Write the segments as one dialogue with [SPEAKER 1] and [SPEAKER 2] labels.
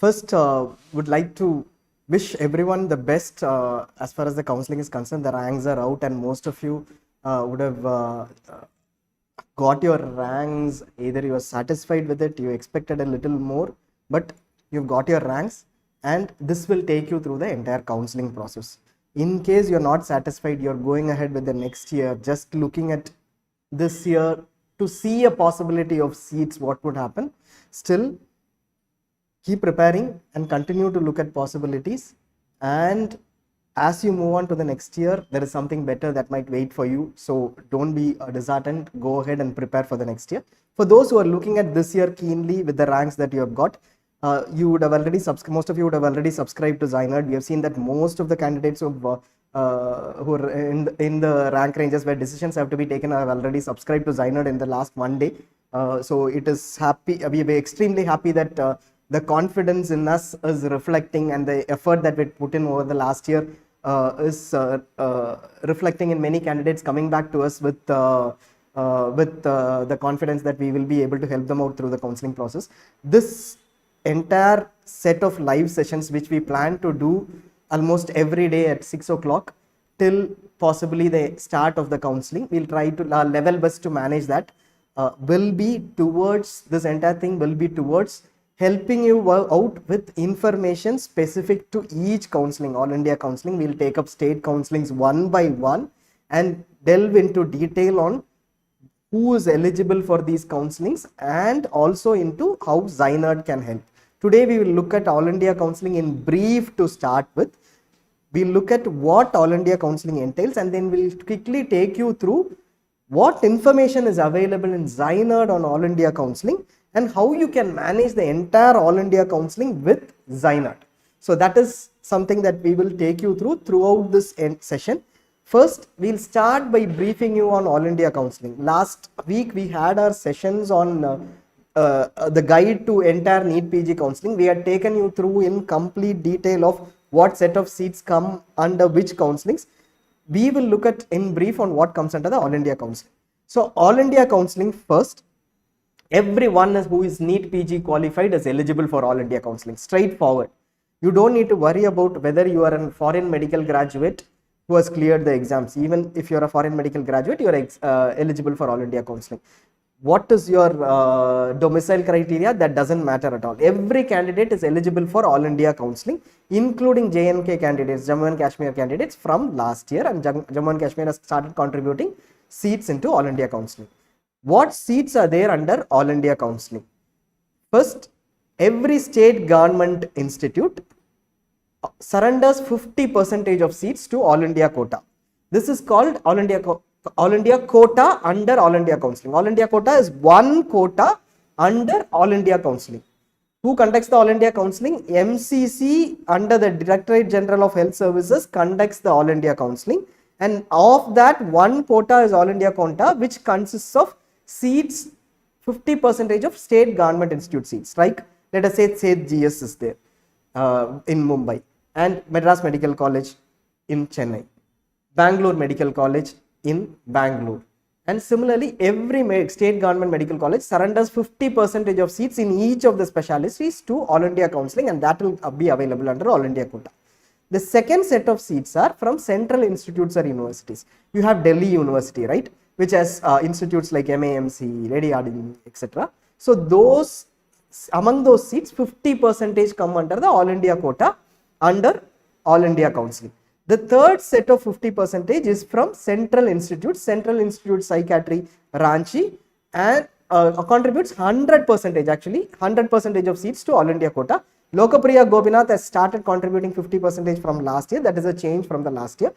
[SPEAKER 1] First, would like to wish everyone the best as far as the counseling is concerned. The ranks are out, and most of you would have got your ranks. Either you are satisfied with it, you expected a little more, but you've got your ranks, and this will take you through the entire counseling process. In case you're not satisfied, you're going ahead with the next year, just looking at this year to see a possibility of seats, what would happen. Still, keep preparing and continue to look at possibilities, and as you move on to the next year, there is something better that might wait for you. So don't be disheartened. Go ahead and prepare for the next year. For those who are looking at this year keenly with the ranks that you have got, you would have already most of you would have already subscribed to ZyNerd. We have seen that most of the candidates who are in the rank ranges where decisions have to be taken have already subscribed to ZyNerd in the last one day. So it is happy. We are extremely happy that the confidence in us is reflecting, and the effort that we put in over the last year is reflecting in many candidates coming back to us with the confidence that we will be able to help them out through the counseling process. This entire set of live sessions, which we plan to do almost every day at 6 o'clock till possibly the start of the counseling, we'll try to level best to manage that. Will be towards this entire thing will be towards helping you out with information specific to each counseling. All India counseling, we'll take up state counselings one by one and delve into detail on who is eligible for these counselings, and also into how ZyNerd can help. Today we will look at All India counseling in brief to start with. We'll look at what All India counseling entails, and then we'll quickly take you through what information is available in ZyNerd on All India counseling, and how you can manage the entire All India counseling with ZyNerd. So that is something that we will take you throughout this session. First, we'll start by briefing you on All India counseling. Last week we had our sessions on the guide to entire NEET PG counseling. We had taken you through in complete detail of what set of seats come under which counselings. We will look at in brief on what comes under the All India counseling. So All India counseling, first, everyone who is NEET PG qualified is eligible for All India counseling. Straightforward. You don't need to worry about whether you are a foreign medical graduate who has cleared the exams. Even if you are a foreign medical graduate, you are eligible for All India counseling. What is your domicile criteria? That doesn't matter at all. Every candidate is eligible for All India counseling, including JNK candidates, Jammu and Kashmir candidates from last year, and Jammu and Kashmir has started contributing seats into All India counseling. What seats are there under All India counseling? First, every state government institute surrenders 50% of seats to All India quota. This is called All India quota under All India counseling. All India quota is one quota under All India counseling. Who conducts the All India counseling? MCC under the Directorate General of Health Services conducts the All India counseling, and of that, one quota is All India quota, which consists of seats, 50% of state government institute seats. Like, let us say 𝐒𝐓𝐃𝐈𝐍𝐆 is there in Mumbai, and Madras Medical College in Chennai, Bangalore Medical College in Bangalore, and similarly every state government medical college surrenders 50% of seats in each of the specialties to All India counseling, and that will be available under All India quota. The second set of seats are from central institutes or universities. You have Delhi University, right, which has institutes like MAMC, Lady Hardinge, etc. So those, among those seats, 50% come under the All India quota under All India counseling. The third set of 50% is from Central Institute Psychiatry, Ranchi, and contributes 100%, actually 100% of seats to All India quota. Lokapriya Gopinath has started contributing 50% from last year. That is a change from the last year.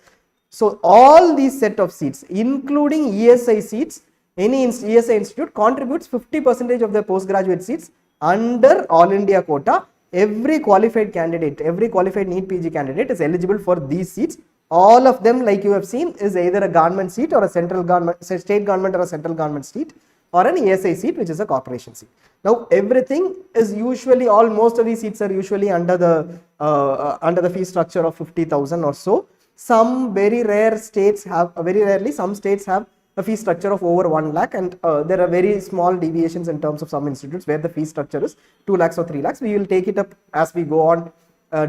[SPEAKER 1] So all these set of seats, including ESI seats, any ESI institute contributes 50% of their postgraduate seats under All India quota. Every qualified candidate, every qualified NEET PG candidate is eligible for these seats. All of them, like you have seen, is either a government seat or a central government, state government or a central government seat, or an ESI seat, which is a corporation seat. Now, everything is usually, most of these seats are usually under the fee structure of 50,000 or so. Some very rare states have, very rarely, some states have a fee structure of over 1 lakh, and there are very small deviations in terms of some institutes where the fee structure is 2 lakhs or 3 lakhs. We will take it up as we go on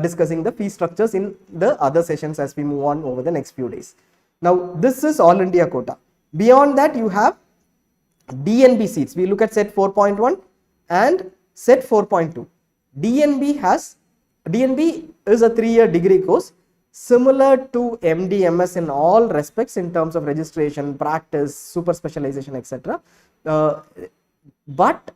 [SPEAKER 1] discussing the fee structures in the other sessions as we move on over the next few days. Now this is all India quota. Beyond that you have DNB seats. We look at set 4.1 and set 4.2. DNB is a 3-year degree course similar to MD, MS in all respects in terms of registration, practice, super specialization, etc. But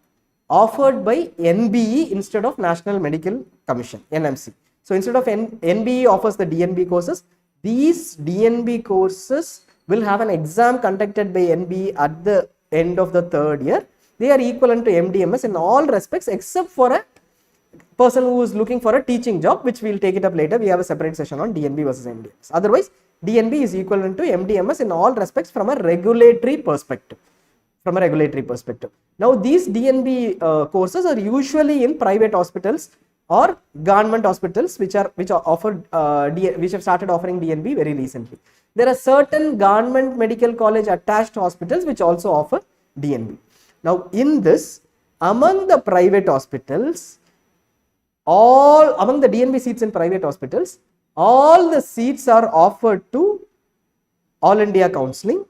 [SPEAKER 1] offered by NBE instead of National Medical Commission, NMC. So instead of NBE offers the DNB courses, these DNB courses will have an exam conducted by NBE at the end of the 3rd year. They are equivalent to MD/MS in all respects except for a person who is looking for a teaching job, which we will take it up later. We have a separate session on DNB versus MD/MS. Otherwise, DNB is equivalent to MD/MS in all respects from a regulatory perspective. Now, these DNB courses are usually in private hospitals or government hospitals which have started offering DNB very recently. There are certain government medical college attached hospitals which also offer DNB. Now, in this, among the private hospitals, among the DNB seats in private hospitals, all the seats are offered to All India Counselling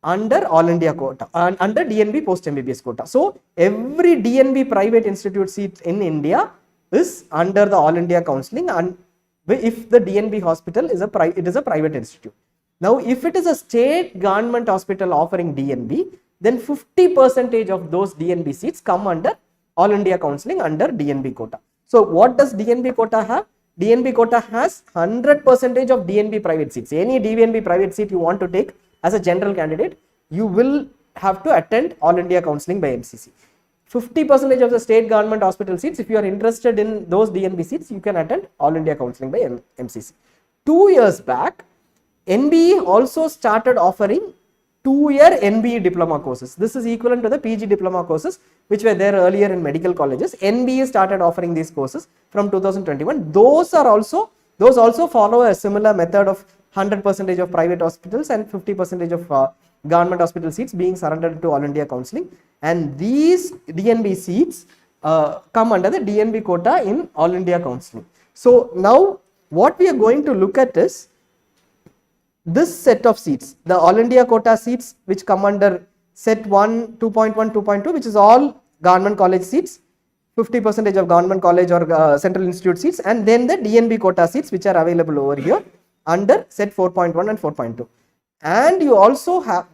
[SPEAKER 1] under All India quota and under DNB post MBBS quota. So every DNB private institute seat in India is under the All India Counselling, and if the DNB hospital is a private institute. Now, if it is a state government hospital offering DNB, then 50% of those DNB seats come under All India Counselling under DNB quota. So what does DNB quota have? DNB quota has 100% of DNB private seats. Any DNB private seat you want to take as a general candidate, you will have to attend All India Counselling by MCC. 50% of the state government hospital seats, if you are interested in those DNB seats, you can attend All India Counselling by MCC. 2 years back, NBE also started offering 2-year NBE Diploma courses. This is equivalent to the PG Diploma courses which were there earlier in medical colleges. NBE started offering these courses from 2021. Those also follow a similar method of 100% of private hospitals and 50% of government hospital seats being surrendered to All India Counselling, and these DNB seats come under the DNB quota in All India Counselling. So now what we are going to look at is this set of seats, the All India quota seats which come under set 1, 2.1, 2.2, which is all government college seats, 50% of government college or central institute seats, and then the DNB quota seats which are available over here under set 4.1 and 4.2. And you also have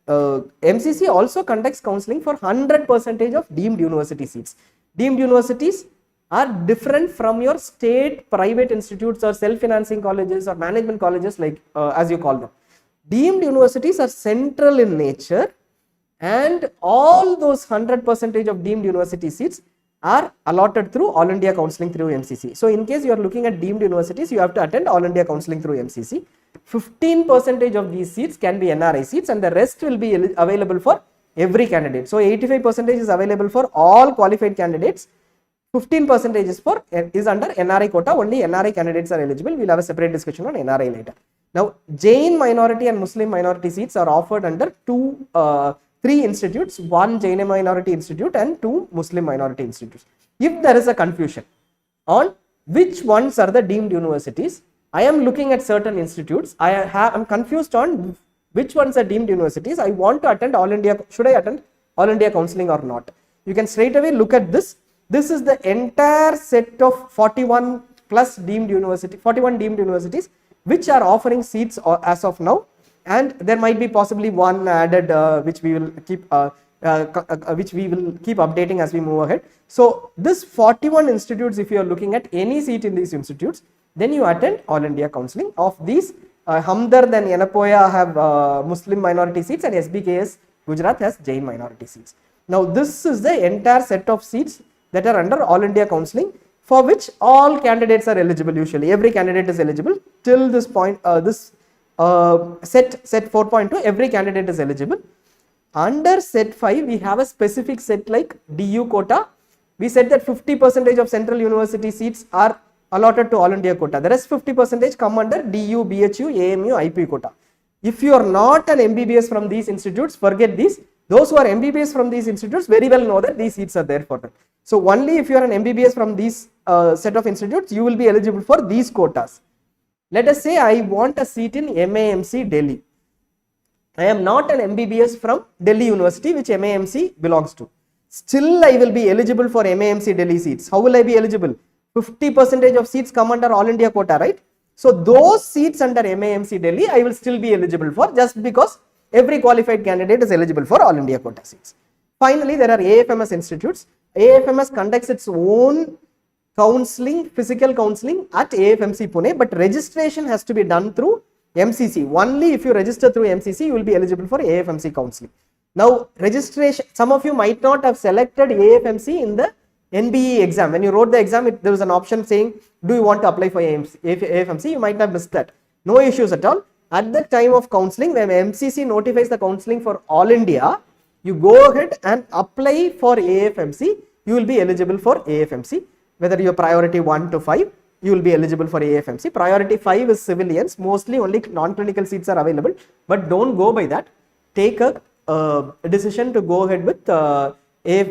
[SPEAKER 1] MCC also conducts counselling for 100% of deemed university seats. Deemed universities are different from your state private institutes or self-financing colleges or management colleges, like as you call them. Deemed universities are central in nature, and all those 100% of deemed university seats are allotted through All India Counselling through MCC. So in case you are looking at deemed universities, you have to attend All India Counselling through MCC. 15% of these seats can be NRI seats, and the rest will be available for every candidate. So 85% is available for all qualified candidates. 15% is under NRI quota. Only NRI candidates are eligible. We'll have a separate discussion on NRI later. Now, Jain minority and Muslim minority seats are offered under 3 institutes, 1 Jain minority institute and 2 Muslim minority institutes. If there is a confusion on which ones are the deemed universities, I am looking at certain institutes, I am confused on which ones are deemed universities, I want to attend All India, should I attend All India Counselling or not? You can straight away look at this. This is the entire set of 41 deemed universities which are offering seats as of now, and there might be possibly one added which we will keep updating as we move ahead. So this 41 institutes, if you are looking at any seat in these institutes, then you attend All India Counselling. Of these, Hamdard and Yenapoya have Muslim minority seats, and SBKS Gujarat has Jain minority seats. Now this is the entire set of seats that are under All India Counselling, for which all candidates are eligible. Usually every candidate is eligible till this point. Set 4.2, every candidate is eligible. Under set 5 we have a specific set like DU quota. We said that 50% of central university seats are allotted to All India quota. The rest 50% come under DU, BHU, AMU, IP quota. If you are not an MBBS from these institutes, forget these. Those who are MBBS from these institutes very well know that these seats are there for them. So only if you are an MBBS from these set of institutes, you will be eligible for these quotas. Let us say I want a seat in MAMC Delhi. I am not an MBBS from Delhi University, which MAMC belongs to. Still, I will be eligible for MAMC Delhi seats. How will I be eligible? 50% of seats come under All India quota, right? So those seats under MAMC Delhi, I will still be eligible for, just because every qualified candidate is eligible for All India quota seats. Finally, there are AFMS institutes. AFMS conducts its own counseling, physical counseling at AFMC Pune, but registration has to be done through MCC. Only if you register through MCC, you will be eligible for AFMC counseling. Now, registration, some of you might not have selected AFMC in the NBE exam. When you wrote the exam, there was an option saying, do you want to apply for AFMC? You might have missed that. No issues at all. At the time of counseling, when MCC notifies the counseling for All India, you go ahead and apply for AFMC. You will be eligible for AFMC. Whether your priority 1 to 5, you will be eligible for AFMC. Priority 5 is civilians. Mostly only non-clinical seats are available. But don't go by that. Take a decision to go ahead with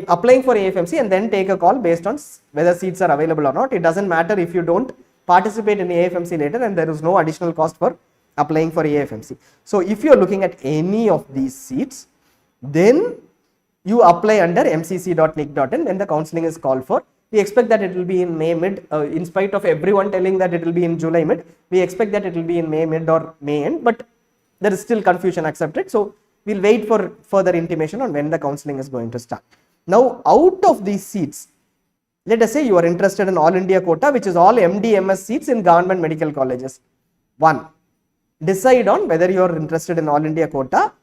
[SPEAKER 1] applying for AFMC and then take a call based on whether seats are available or not. It doesn't matter if you don't participate in AFMC later, and there is no additional cost for applying for AFMC. So if you are looking at any of these seats, then you apply under mcc.nic.in when the counseling is called for. We expect that it will be in May mid, in spite of everyone telling that it will be in July mid. We expect that it will be in May mid or May end, but there is still confusion accepted. So we'll wait for further intimation on when the counseling is going to start. Now, out of these seats, let us say you are interested in All India quota, which is all MD, MS seats in government medical colleges. 1. Decide on whether you are interested in All India quota.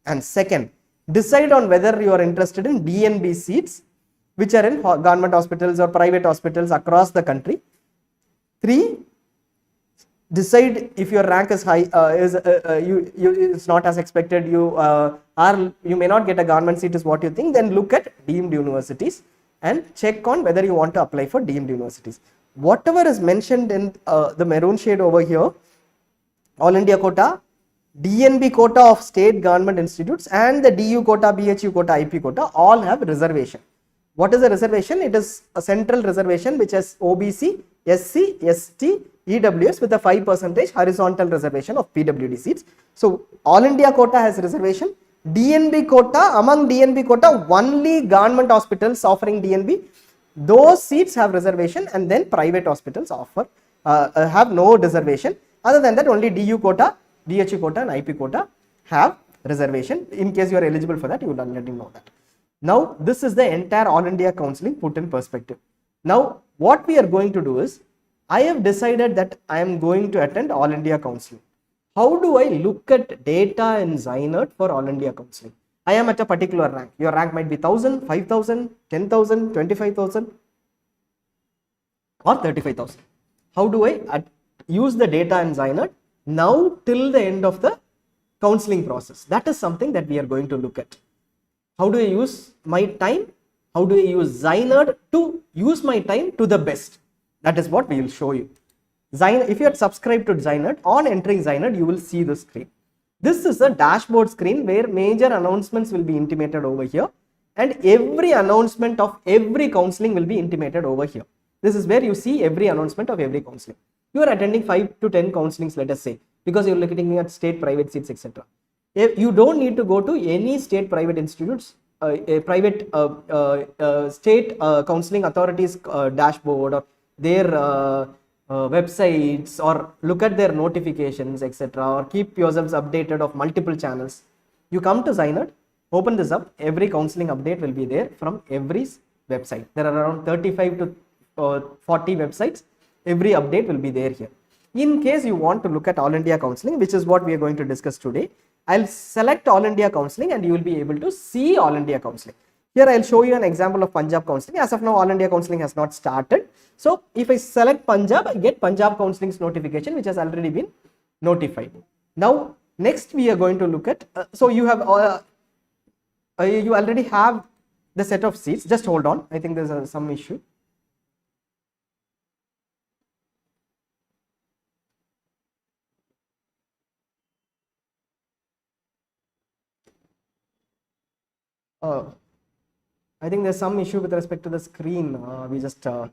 [SPEAKER 1] And second, decide on whether you are interested in DNB seats, which are in government hospitals or private hospitals across the country. 3. Decide if your rank is high, it's not as expected, you may not get a government seat is what you think, then look at deemed universities and check on whether you want to apply for deemed universities. Whatever is mentioned in the maroon shade over here, All India quota, DNB quota of state government institutes, and the DU quota, BHU quota, IP quota all have reservation. What is a reservation? It is a central reservation which has OBC, SC, ST, EWS with a 5% horizontal reservation of PWD seats. So All India quota has reservation. DNB quota, among DNB quota, only government hospitals offering DNB, those seats have reservation, and then private hospitals offer have no reservation. Other than that, only DU quota, DHU quota and IP quota have reservation. In case you are eligible for that, you will already know that. Now, this is the entire All India counseling put in perspective. Now, what we are going to do is, I have decided that I am going to attend All India counseling. How do I look at data in ZyNerd for All India counseling? I am at a particular rank. Your rank might be 1000, 5000, 10,000, 25,000 or 35,000. How do I use the data in ZyNerd now till the end of the counseling process? That is something that we are going to look at. How do I use my time? How do I use ZyNerd to use my time to the best? That is what we will show you. If you are subscribed to ZyNerd, on entering ZyNerd, you will see the screen. This is a dashboard screen where major announcements will be intimated over here, and every announcement of every counseling will be intimated over here. This is where you see every announcement of every counseling. You are attending 5 to 10 counselings, let us say, because you are looking at state, private seats, etc. You don't need to go to any state, private institutes, private state counseling authorities dashboard or their websites, or look at their notifications, etc., or keep yourselves updated of multiple channels. You come to ZyNerd, open this up, every counseling update will be there from every website. There are around 35 to 40 websites. Every update will be there here. In case you want to look at All India counseling, which is what we are going to discuss today, I'll select All India counseling and you will be able to see All India counseling. Here I'll show you an example of Punjab counseling. As of now, All India counseling has not started. So if I select Punjab, I get Punjab counseling's notification, which has already been notified. Now, next we are going to look at, so you have, you already have the set of seats. Just hold on. I think there's some issue. I think there's some issue with respect to the screen. We just check.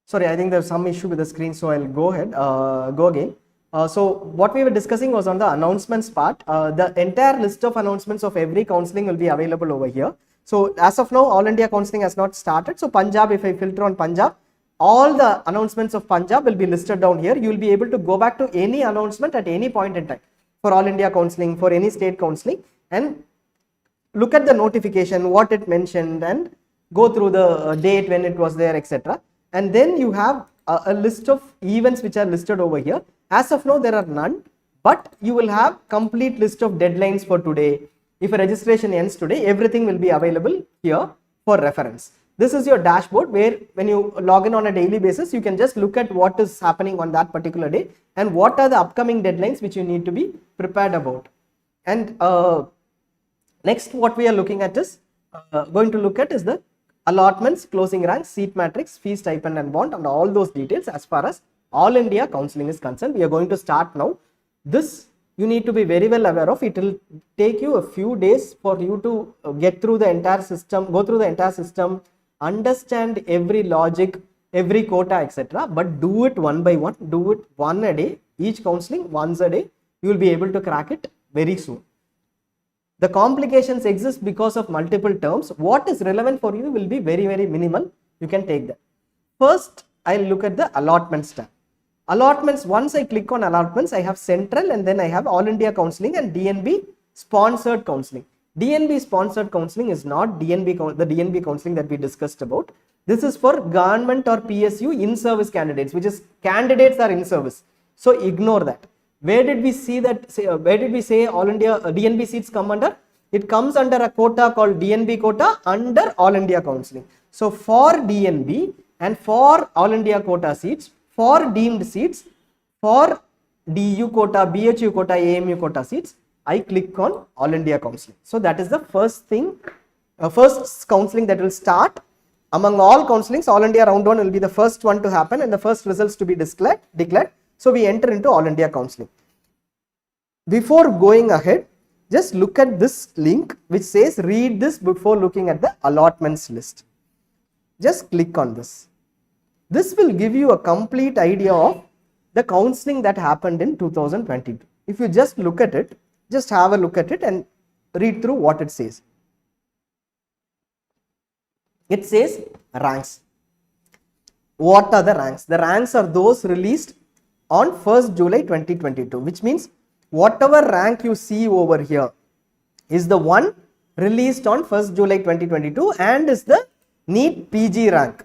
[SPEAKER 1] Sorry, I think there's some issue with the screen, so I'll go ahead, go again. So what we were discussing was on the announcements part. The entire list of announcements of every counseling will be available over here. So as of now, All India counseling has not started. So Punjab, if I filter on Punjab, all the announcements of Punjab will be listed down here. You will be able to go back to any announcement at any point in time for All India counseling, for any state counseling, and look at the notification, what it mentioned, and go through the date when it was there, etc. And then you have a list of events which are listed over here. As of now, there are none, but you will have complete list of deadlines for today. If a registration ends today, everything will be available here for reference. This is your dashboard where when you log in on a daily basis, you can just look at what is happening on that particular day and what are the upcoming deadlines which you need to be prepared about. And next, what we are looking at is going to look at is the allotments, closing ranks, seat matrix, fees, stipend and bond, and all those details as far as All India counseling is concerned. We are going to start now. This you need to be very well aware of. It will take you a few days for you to get through the entire system, go through the entire system, understand every logic, every quota, etc. But do it one by one, do it one a day, each counseling once a day. You will be able to crack it very soon. The complications exist because of multiple terms. What is relevant for you will be very, very minimal. You can take that. First, I'll look at the allotments tab. Allotments, once I click on allotments, I have central and then I have All India counseling and DNB sponsored counseling. DNB sponsored counseling is not the DNB counseling that we discussed about. This is for government or PSU in-service candidates, which is candidates are in service. So ignore that. Where did we see that? Where did we say All India DNB seats come under? It comes under a quota called DNB quota under All India counseling. So for DNB and for All India quota seats, for deemed seats, for DU quota, BHU quota, AMU quota seats, I click on All India counseling. So that is the first thing, first counseling that will start. Among all counselings, All India round 1 will be the first one to happen and the first results to be declared. So we enter into All India counseling. Before going ahead, just look at this link which says read this before looking at the allotments list. Just click on this. This will give you a complete idea of the counseling that happened in 2022. If you just look at it, just have a look at it and read through what it says. It says ranks. What are the ranks? The ranks are those released on 1st July 2022, which means whatever rank you see over here is the one released on 1st July 2022 and is the NEET PG rank.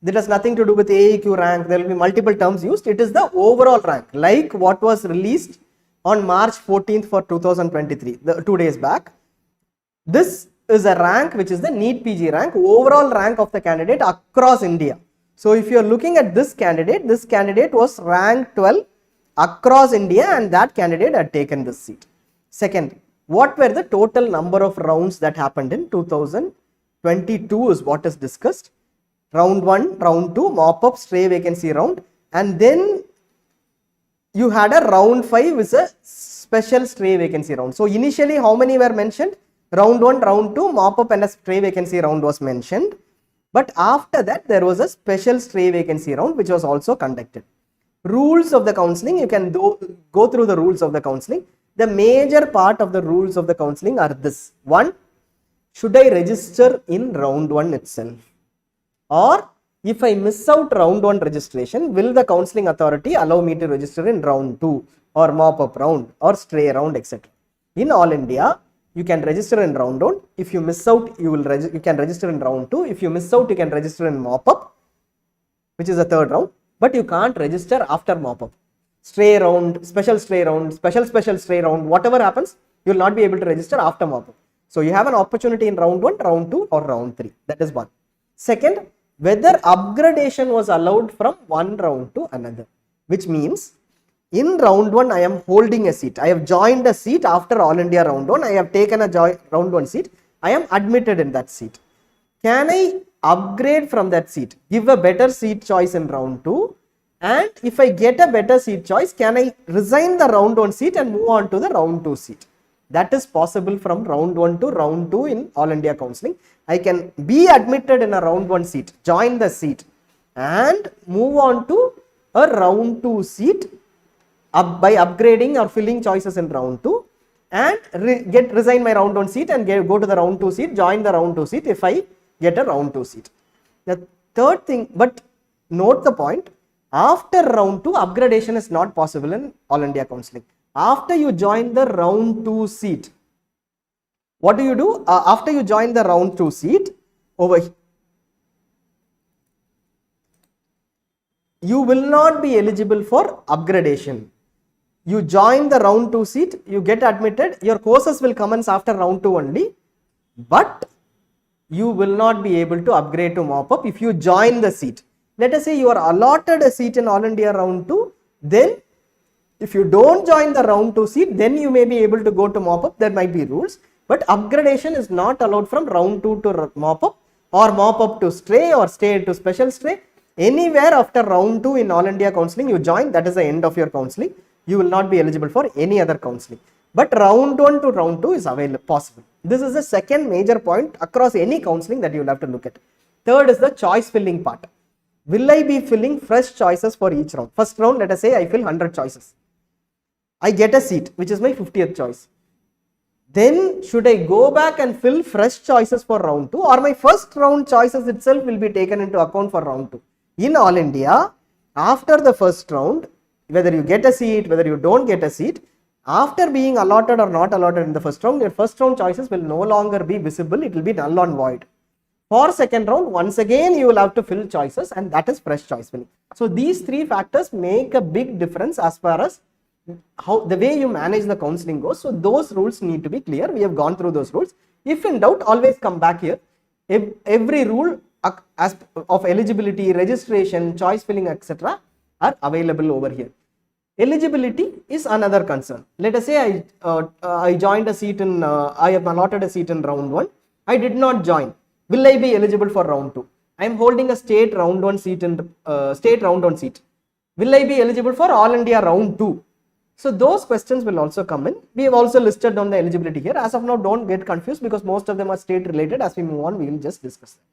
[SPEAKER 1] That has nothing to do with AEQ rank. There will be multiple terms used. It is the overall rank, like what was released on March 14th for 2023, 2 days back. This is a rank which is the NEET PG rank, overall rank of the candidate across India. So if you are looking at this candidate was ranked 12 across India and that candidate had taken this seat. Second, what were the total number of rounds that happened in 2022 is what is discussed. Round 1, round 2, mop-up, stray vacancy round, and then you had a round 5 is a special stray vacancy round. So initially how many were mentioned? Round 1, round 2, mop-up and a stray vacancy round was mentioned. But after that there was a special stray vacancy round which was also conducted. Rules of the counseling, you can go through the rules of the counseling. The major part of the rules of the counseling are this. 1, should I register in round 1 itself? Or if I miss out round 1 registration, will the counseling authority allow me to register in round 2 or mop-up round or stray round, etc. In All India, you can register in round 1. If you miss out, you can register in round 2. If you miss out, you can register in mop-up, which is the 3rd round. But you can't register after mop-up. Stray round, special stray round, special stray round, whatever happens, you will not be able to register after mop-up. So you have an opportunity in round 1, round 2 or round 3. That is one. Second, whether upgradation was allowed from one round to another, which means In round 1, I am holding a seat. I have joined a seat after All India round 1. I have taken a round 1 seat. I am admitted in that seat. Can I upgrade from that seat? Give a better seat choice in round 2. And if I get a better seat choice, can I resign the round 1 seat and move on to the round 2 seat? That is possible from round 1 to round 2 in All India counselling. I can be admitted in a round 1 seat, join the seat and move on to a round 2 seat by upgrading or filling choices in round 2 and resign my round 1 seat and go to the round 2 seat, join the round 2 seat if I get a round 2 seat. The third thing, but note the point, after round 2 upgradation is not possible in All India counselling. After you join the round 2 seat, what do you do? After you join the round 2 seat, over here, you will not be eligible for upgradation. You join the round 2 seat, you get admitted, your courses will commence after round 2 only, but you will not be able to upgrade to mop-up if you join the seat. Let us say you are allotted a seat in All India round 2, then if you don't join the round 2 seat, then you may be able to go to mop-up. There might be rules, but upgradation is not allowed from round 2 to mop-up or mop-up to stray or stay to special stray. Anywhere after round 2 in All India counselling you join, that is the end of your counselling. You will not be eligible for any other counselling. But round 1 to round 2 is possible. This is the second major point across any counselling that you will have to look at. Third is the choice filling part. Will I be filling fresh choices for each round? First round, let us say I fill 100 choices. I get a seat, which is my 50th choice. Then should I go back and fill fresh choices for round 2, or my first round choices itself will be taken into account for round 2? In All India, after the first round, whether you get a seat, whether you don't get a seat, after being allotted or not allotted in the first round, your first round choices will no longer be visible, it will be null and void. For second round, once again you will have to fill choices, and that is fresh choice filling. So these three factors make a big difference as far as how the way you manage the counselling goes. So those rules need to be clear. We have gone through those rules. If in doubt, always come back here. Every rule of eligibility, registration, choice filling, etc. are available over here. Eligibility is another concern. Let us say I joined a seat in, I have allotted a seat in round 1. I did not join. Will I be eligible for round 2? I am holding a state round 1 seat in state round 1 seat. Will I be eligible for All India round 2? So those questions will also come in. We have also listed down the eligibility here. As of now, don't get confused because most of them are state related. As we move on, we will just discuss them.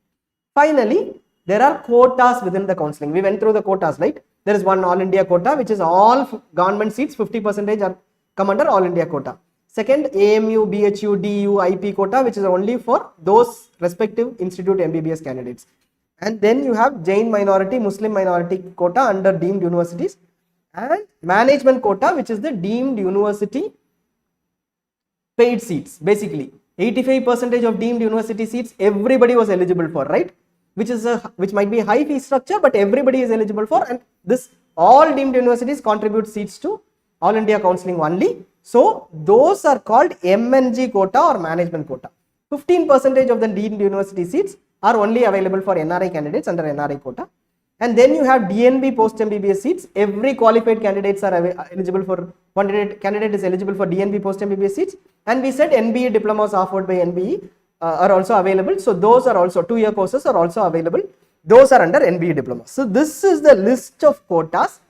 [SPEAKER 1] Finally, there are quotas within the counselling. We went through the quotas, right? There is one All India quota, which is all government seats, 50% are come under All India quota. Second, AMU, BHU, DU, IP quota, which is only for those respective institute MBBS candidates. And then you have Jain minority, Muslim minority quota under deemed universities, and management quota, which is the deemed university paid seats. Basically 85% of deemed university seats everybody was eligible for, right? Which might be a high fee structure, but everybody is eligible for, and this all deemed universities contribute seats to All India counselling only. So those are called MNG quota or management quota. 15% of the deemed university seats are only available for NRI candidates under NRI quota. And then you have DNB post MBBS seats. Every qualified candidates are eligible for, one candidate is eligible for DNB post MBBS seats. And we said NBE diplomas offered by NBE are also available. So those are also 2-year courses are also available. Those are under NBE diploma. So this is the list of quotas,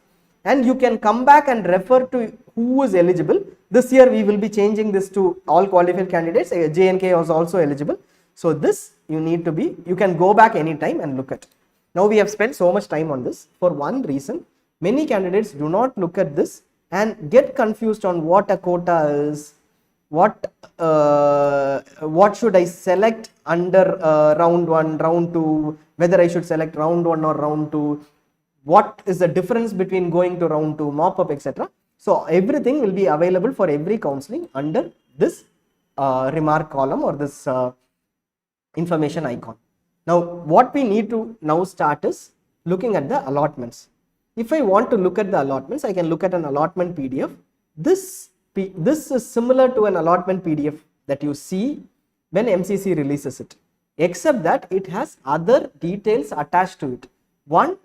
[SPEAKER 1] and you can come back and refer to who is eligible. This year we will be changing this to all qualified candidates. JNK was also eligible. So this you need to be, you can go back anytime and look at. Now we have spent so much time on this for one reason. Many candidates do not look at this and get confused on what a quota is, what should I select under round 1, round 2, whether I should select round 1 or round 2, what is the difference between going to round 2, mop-up, etc. So everything will be available for every counselling under this remark column or this information icon. Now what we need to now start is looking at the allotments. If I want to look at the allotments, I can look at an allotment PDF. This is similar to an allotment PDF that you see when MCC releases it, except that it has other details attached to it. One,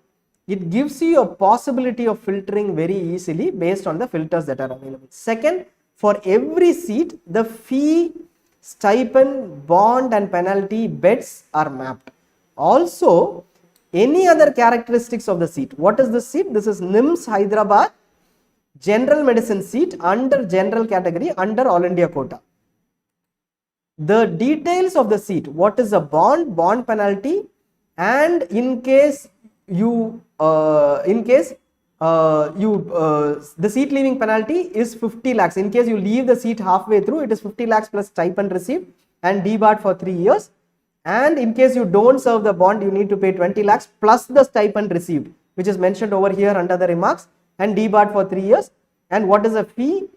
[SPEAKER 1] It gives you a possibility of filtering very easily based on the filters that are available. Second, for every seat, the fee, stipend, bond and penalty beds are mapped. Also, any other characteristics of the seat. What is this seat? This is NIMS Hyderabad general medicine seat under general category under All India quota. The details of the seat, what is the bond penalty, and in case you the seat leaving penalty is 50 lakhs. In case you leave the seat halfway through, it is 50 lakhs plus stipend received and debarred for 3 years. And in case you don't serve the bond, you need to pay 20 lakhs plus the stipend received, which is mentioned over here under the remarks, and debarred for 3 years. And what is the fee?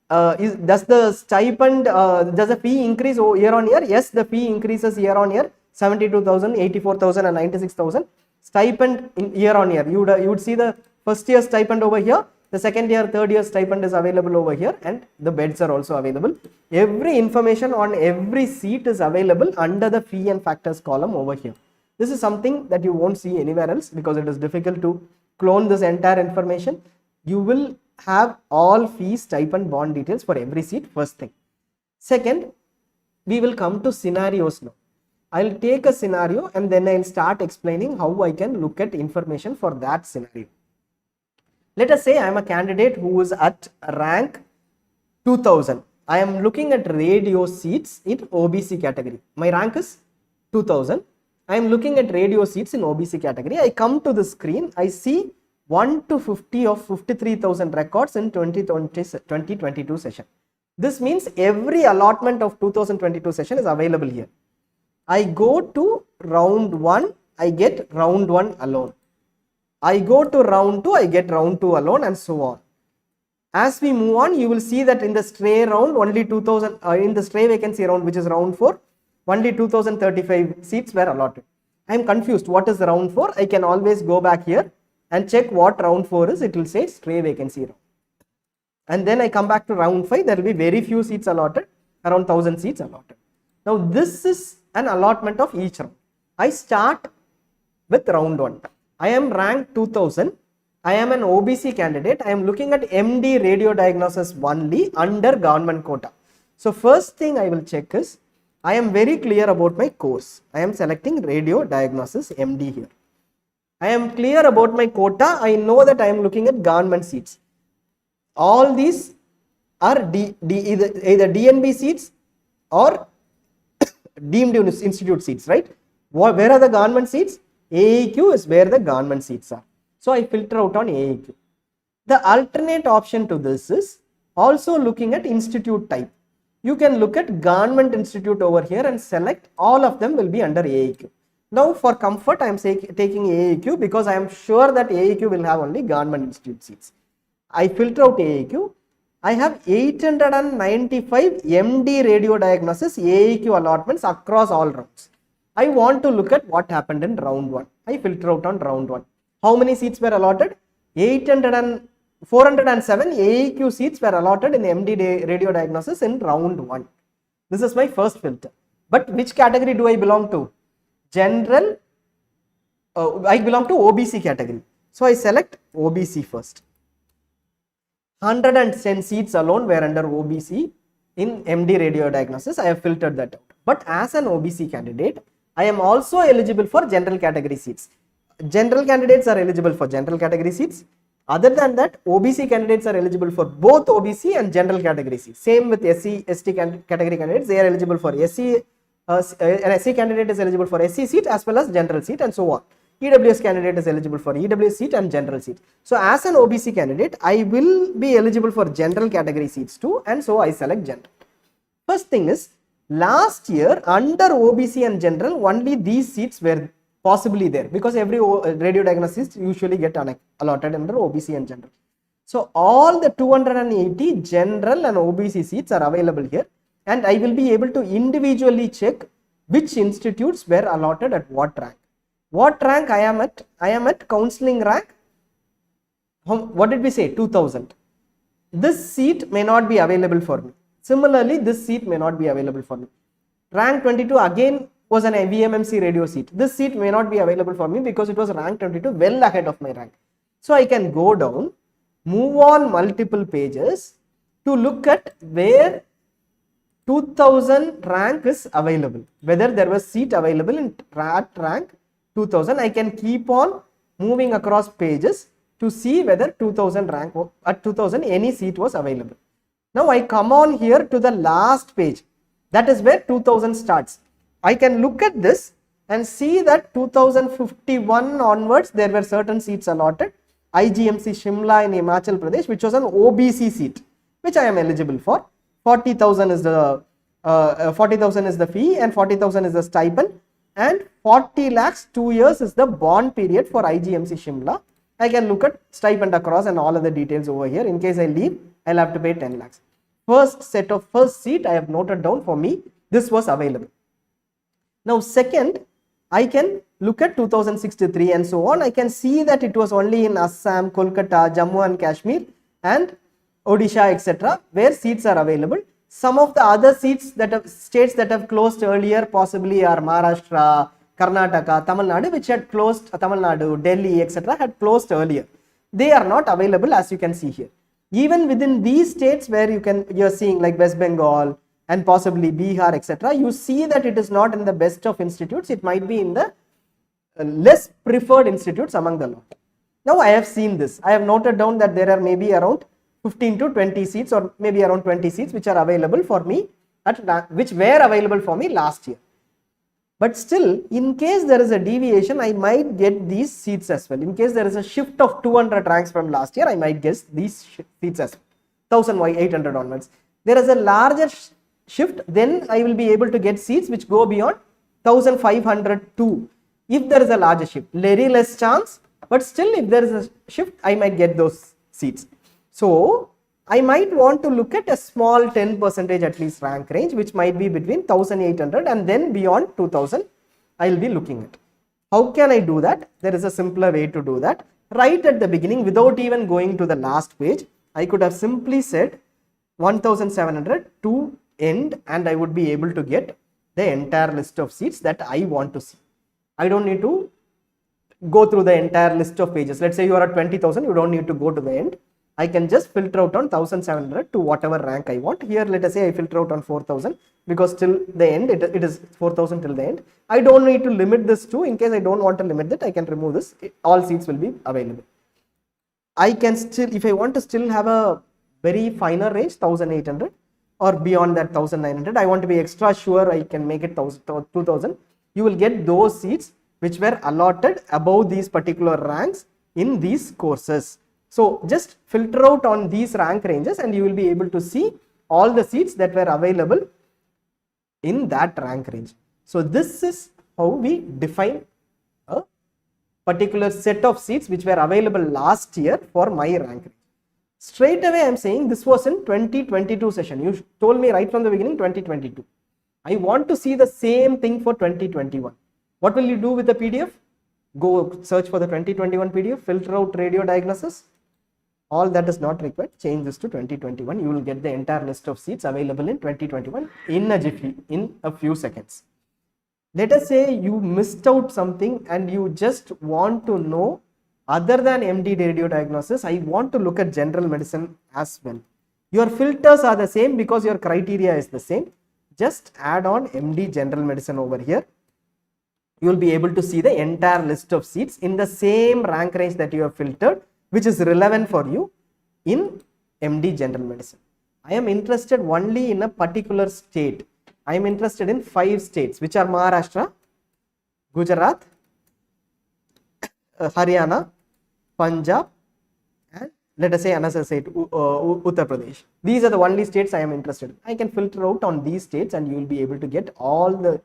[SPEAKER 1] Does the stipend, does the fee increase year on year? Yes, the fee increases year on year, 72,000, 84,000 and 96,000. Stipend in year on year. You would see the first year stipend over here, the second year, third year stipend is available over here, and the beds are also available. Every information on every seat is available under the fee and factors column over here. This is something that you won't see anywhere else because it is difficult to clone this entire information. You will have all fee, stipend, bond details for every seat, first thing. Second, we will come to scenarios now. I'll take a scenario and then I'll start explaining how I can look at information for that scenario. Let us say I am a candidate who is at rank 2000. I am looking at radio seats in OBC category. My rank is 2000. I am looking at radio seats in OBC category. I come to the screen. I see 1 to 50 of 53,000 records in 2022 session. This means every allotment of 2022 session is available here. I go to round 1, I get round 1 alone. I go to round 2, I get round 2 alone, and so on. As we move on, you will see that in the stray round, only 2000, in the stray vacancy round, which is round 4, only 2035 seats were allotted. I am confused. What is round 4? I can always go back here and check what round 4 is. It will say stray vacancy round. And then I come back to round 5, there will be very few seats allotted, around 1000 seats allotted. Now this is an allotment of each round. I start with round 1. I am ranked 2000. I am an OBC candidate. I am looking at MD radio diagnosis only under government quota. So first thing I will check is, I am very clear about my course. I am selecting radio diagnosis MD here. I am clear about my quota. I know that I am looking at government seats. All these are either DNB seats or deemed institute seats, right? Where are the government seats? AEQ is where the government seats are. So I filter out on AEQ. The alternate option to this is also looking at institute type. You can look at government institute over here and select. All of them will be under AEQ. Now for comfort, I am taking AEQ because I am sure that AEQ will have only government institute seats. I filter out AEQ. I have 895 MD radio diagnosis AEQ allotments across all rounds. I want to look at what happened in round 1. I filter out on round 1. How many seats were allotted? 407 AEQ seats were allotted in MD radio diagnosis in round 1. This is my first filter. But which category do I belong to? General, I belong to OBC category. So I select OBC first. 110 seats alone were under OBC in MD radio diagnosis. I have filtered that out. But as an OBC candidate, I am also eligible for general category seats. General candidates are eligible for general category seats. Other than that, OBC candidates are eligible for both OBC and general category seats. Same with SC, ST category candidates. They are eligible for SC. An SC candidate is eligible for SC seat as well as general seat, and so on. EWS candidate is eligible for EWS seat and general seat. So as an OBC candidate, I will be eligible for general category seats too, and so I select general. First thing is, last year under OBC and general, only these seats were possibly there because every radio diagnosis usually get allotted under OBC and general. So all the 280 general and OBC seats are available here, and I will be able to individually check which institutes were allotted at what rank. What rank I am at? I am at counseling rank. What did we say? 2000. This seat may not be available for me. Similarly, this seat may not be available for me. Rank 22, again was an VMMC radio seat. This seat may not be available for me because it was rank 22, well ahead of my rank. So I can go down, move on multiple pages to look at where 2000 rank is available, whether there was seat available in at rank 2000. I can keep on moving across pages to see whether 2000 rank at 2000 any seat was available. Now I come on here to the last page, that is where 2000 starts. I can look at this and see that 2051 onwards there were certain seats allotted. IGMC Shimla in Himachal Pradesh, which was an OBC seat, which I am eligible for. 40,000 is the 40,000 is the fee and 40,000 is the stipend, and 40 lakhs 2 years is the bond period for IGMC Shimla. I can look at stipend across and all other details over here. In case I leave, I'll have to pay 10 lakhs. First seat I have noted down for me. This was available. Now second, I can look at 2063 and so on. I can see that it was only in Assam, Kolkata, Jammu and Kashmir and Odisha, etc., where seats are available. Some of the other seats that have states that have closed earlier possibly are Maharashtra, Karnataka, Tamil Nadu, which had closed, Tamil Nadu, Delhi, etc., had closed earlier. They are not available, as you can see here. Even within these states where you're seeing like West Bengal and possibly Bihar, etc., you see that it is not in the best of institutes. It might be in the less preferred institutes among the lot. Now I have seen this. I have noted down that there are maybe around 15 to 20 seats or maybe around 20 seats which are available for me which were available for me last year. But still, in case there is a deviation, I might get these seats as well. In case there is a shift of 200 ranks from last year, I might get these seats as well. 1800 onwards. There is a larger shift, then I will be able to get seats which go beyond 1500 too. If there is a larger shift, very less chance, but still if there is a shift, I might get those seats. So I might want to look at a small 10% at least rank range, which might be between 1800 and then beyond 2000 I will be looking at. How can I do that? There is a simpler way to do that. Right at the beginning, without even going to the last page, I could have simply said 1700 to end, and I would be able to get the entire list of seats that I want to see. I don't need to go through the entire list of pages. Let's say you are at 20,000, you don't need to go to the end. I can just filter out on 1700 to whatever rank I want. Here, let us say I filter out on 4000 because till the end, it is 4000 till the end. I don't need to limit this to, in case I don't want to limit that, I can remove this. All seats will be available. I can still, if I want to still have a very finer range, 1800 or beyond that 1900, I want to be extra sure I can make it 2000. You will get those seats which were allotted above these particular ranks in these courses. So just filter out on these rank ranges and you will be able to see all the seats that were available in that rank range. So this is how we define a particular set of seats which were available last year for my rank range. Straight away I am saying this was in 2022 session. You told me right from the beginning 2022. I want to see the same thing for 2021. What will you do with the PDF? Go search for the 2021 PDF, filter out radio diagnosis. All that is not required, change this to 2021. You will get the entire list of seats available in 2021 in a jiffy, in a few seconds. Let us say you missed out something and you just want to know, other than MD radio diagnosis, I want to look at general medicine as well. Your filters are the same because your criteria is the same. Just add on MD general medicine over here. You will be able to see the entire list of seats in the same rank range that you have filtered, which is relevant for you in MD general medicine. I am interested only in a particular state. I am interested in 5 states, which are Maharashtra, Gujarat, Haryana, Punjab, and let us say another state, Uttar Pradesh. These are the only states I am interested in. I can filter out on these states and you will be able to get all the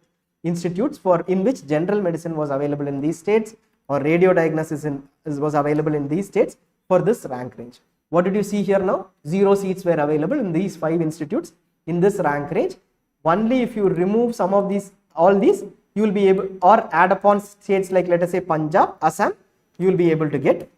[SPEAKER 1] institutes in which general medicine was available in these states, or radio diagnosis was available in these states for this rank range. What did you see here now? 0 seats were available in these 5 institutes in this rank range. Only if you remove some of these, all these, you will be able, or add upon states like let us say Punjab, Assam, you will be able to get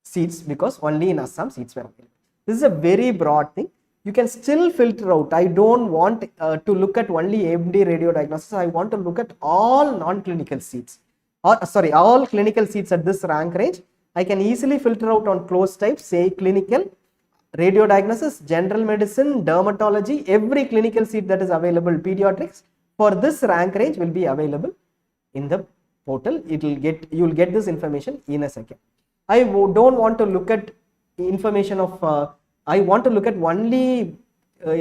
[SPEAKER 1] seats because only in Assam seats were available. This is a very broad thing. you can still filter out. I don't want to look at only MD radio diagnosis. I want to look at all non-clinical seats, or sorry, all clinical seats at this rank range. I can easily filter out on closed type, say clinical, radio diagnosis, general medicine, dermatology, every clinical seat that is available, pediatrics, for this rank range will be available in the portal. You will get this information in a second. I don't want to look at information of I want to look at only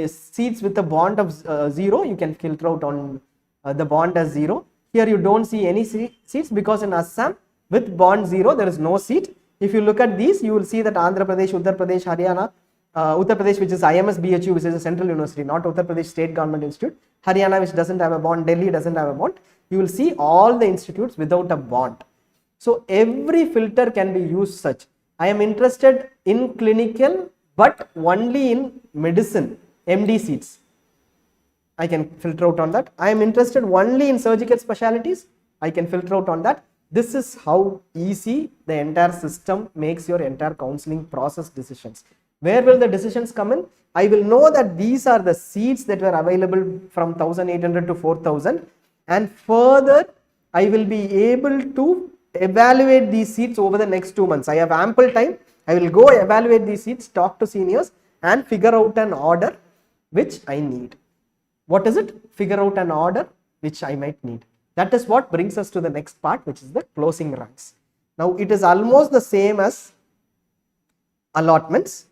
[SPEAKER 1] seats with a bond of 0. You can filter out on the bond as 0. Here you don't see any seats, because in Assam with bond 0 there is no seat. If you look at these, you will see that Andhra Pradesh, Uttar Pradesh, Haryana, Uttar Pradesh, which is IMS BHU, which is a central university, not Uttar Pradesh State Government Institute, Haryana, which doesn't have a bond, Delhi doesn't have a bond. You will see all the institutes without a bond. So every filter can be used such. I am interested in clinical, but only in medicine, MD seats. I can filter out on that. I am interested only in surgical specialties. I can filter out on that. This is how easy the entire system makes your entire counseling process decisions. Where will the decisions come in? I will know that these are the seats that were available from 1800 to 4000, and further I will be able to evaluate these seats over the next 2 months. I have ample time. I will go evaluate these seats, talk to seniors, and figure out an order which I need. What is it? Figure out an order which I might need. That is what brings us to the next part, which is the closing ranks. Now it is almost the same as allotments,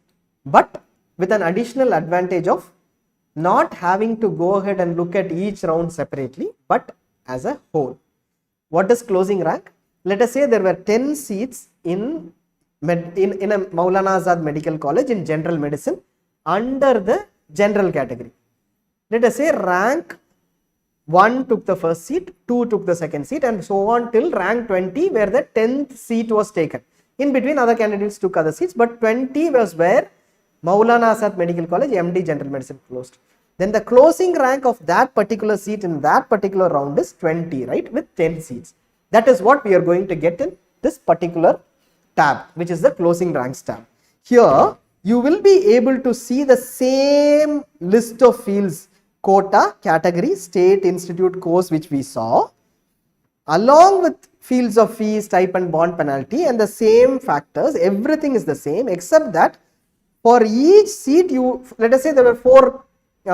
[SPEAKER 1] but with an additional advantage of not having to go ahead and look at each round separately, but as a whole. What is closing rank? Let us say there were 10 seats in a Maulana Azad Medical College in general medicine under the general category. Let us say rank 1 took the first seat, 2 took the second seat, and so on till rank 20, where the 10th seat was taken. In between, other candidates took other seats, but 20 was where Maulana Azad Medical College MD General Medicine closed. Then the closing rank of that particular seat in that particular round is 20, right, with 10 seats. That is what we are going to get in this particular tab, which is the closing ranks tab. Here you will be able to see the same list of fields, quota, category, state, institute, course, which we saw, along with fields of fees, type and bond penalty, and the same factors. Everything is the same, except that for each seat, let us say there are 5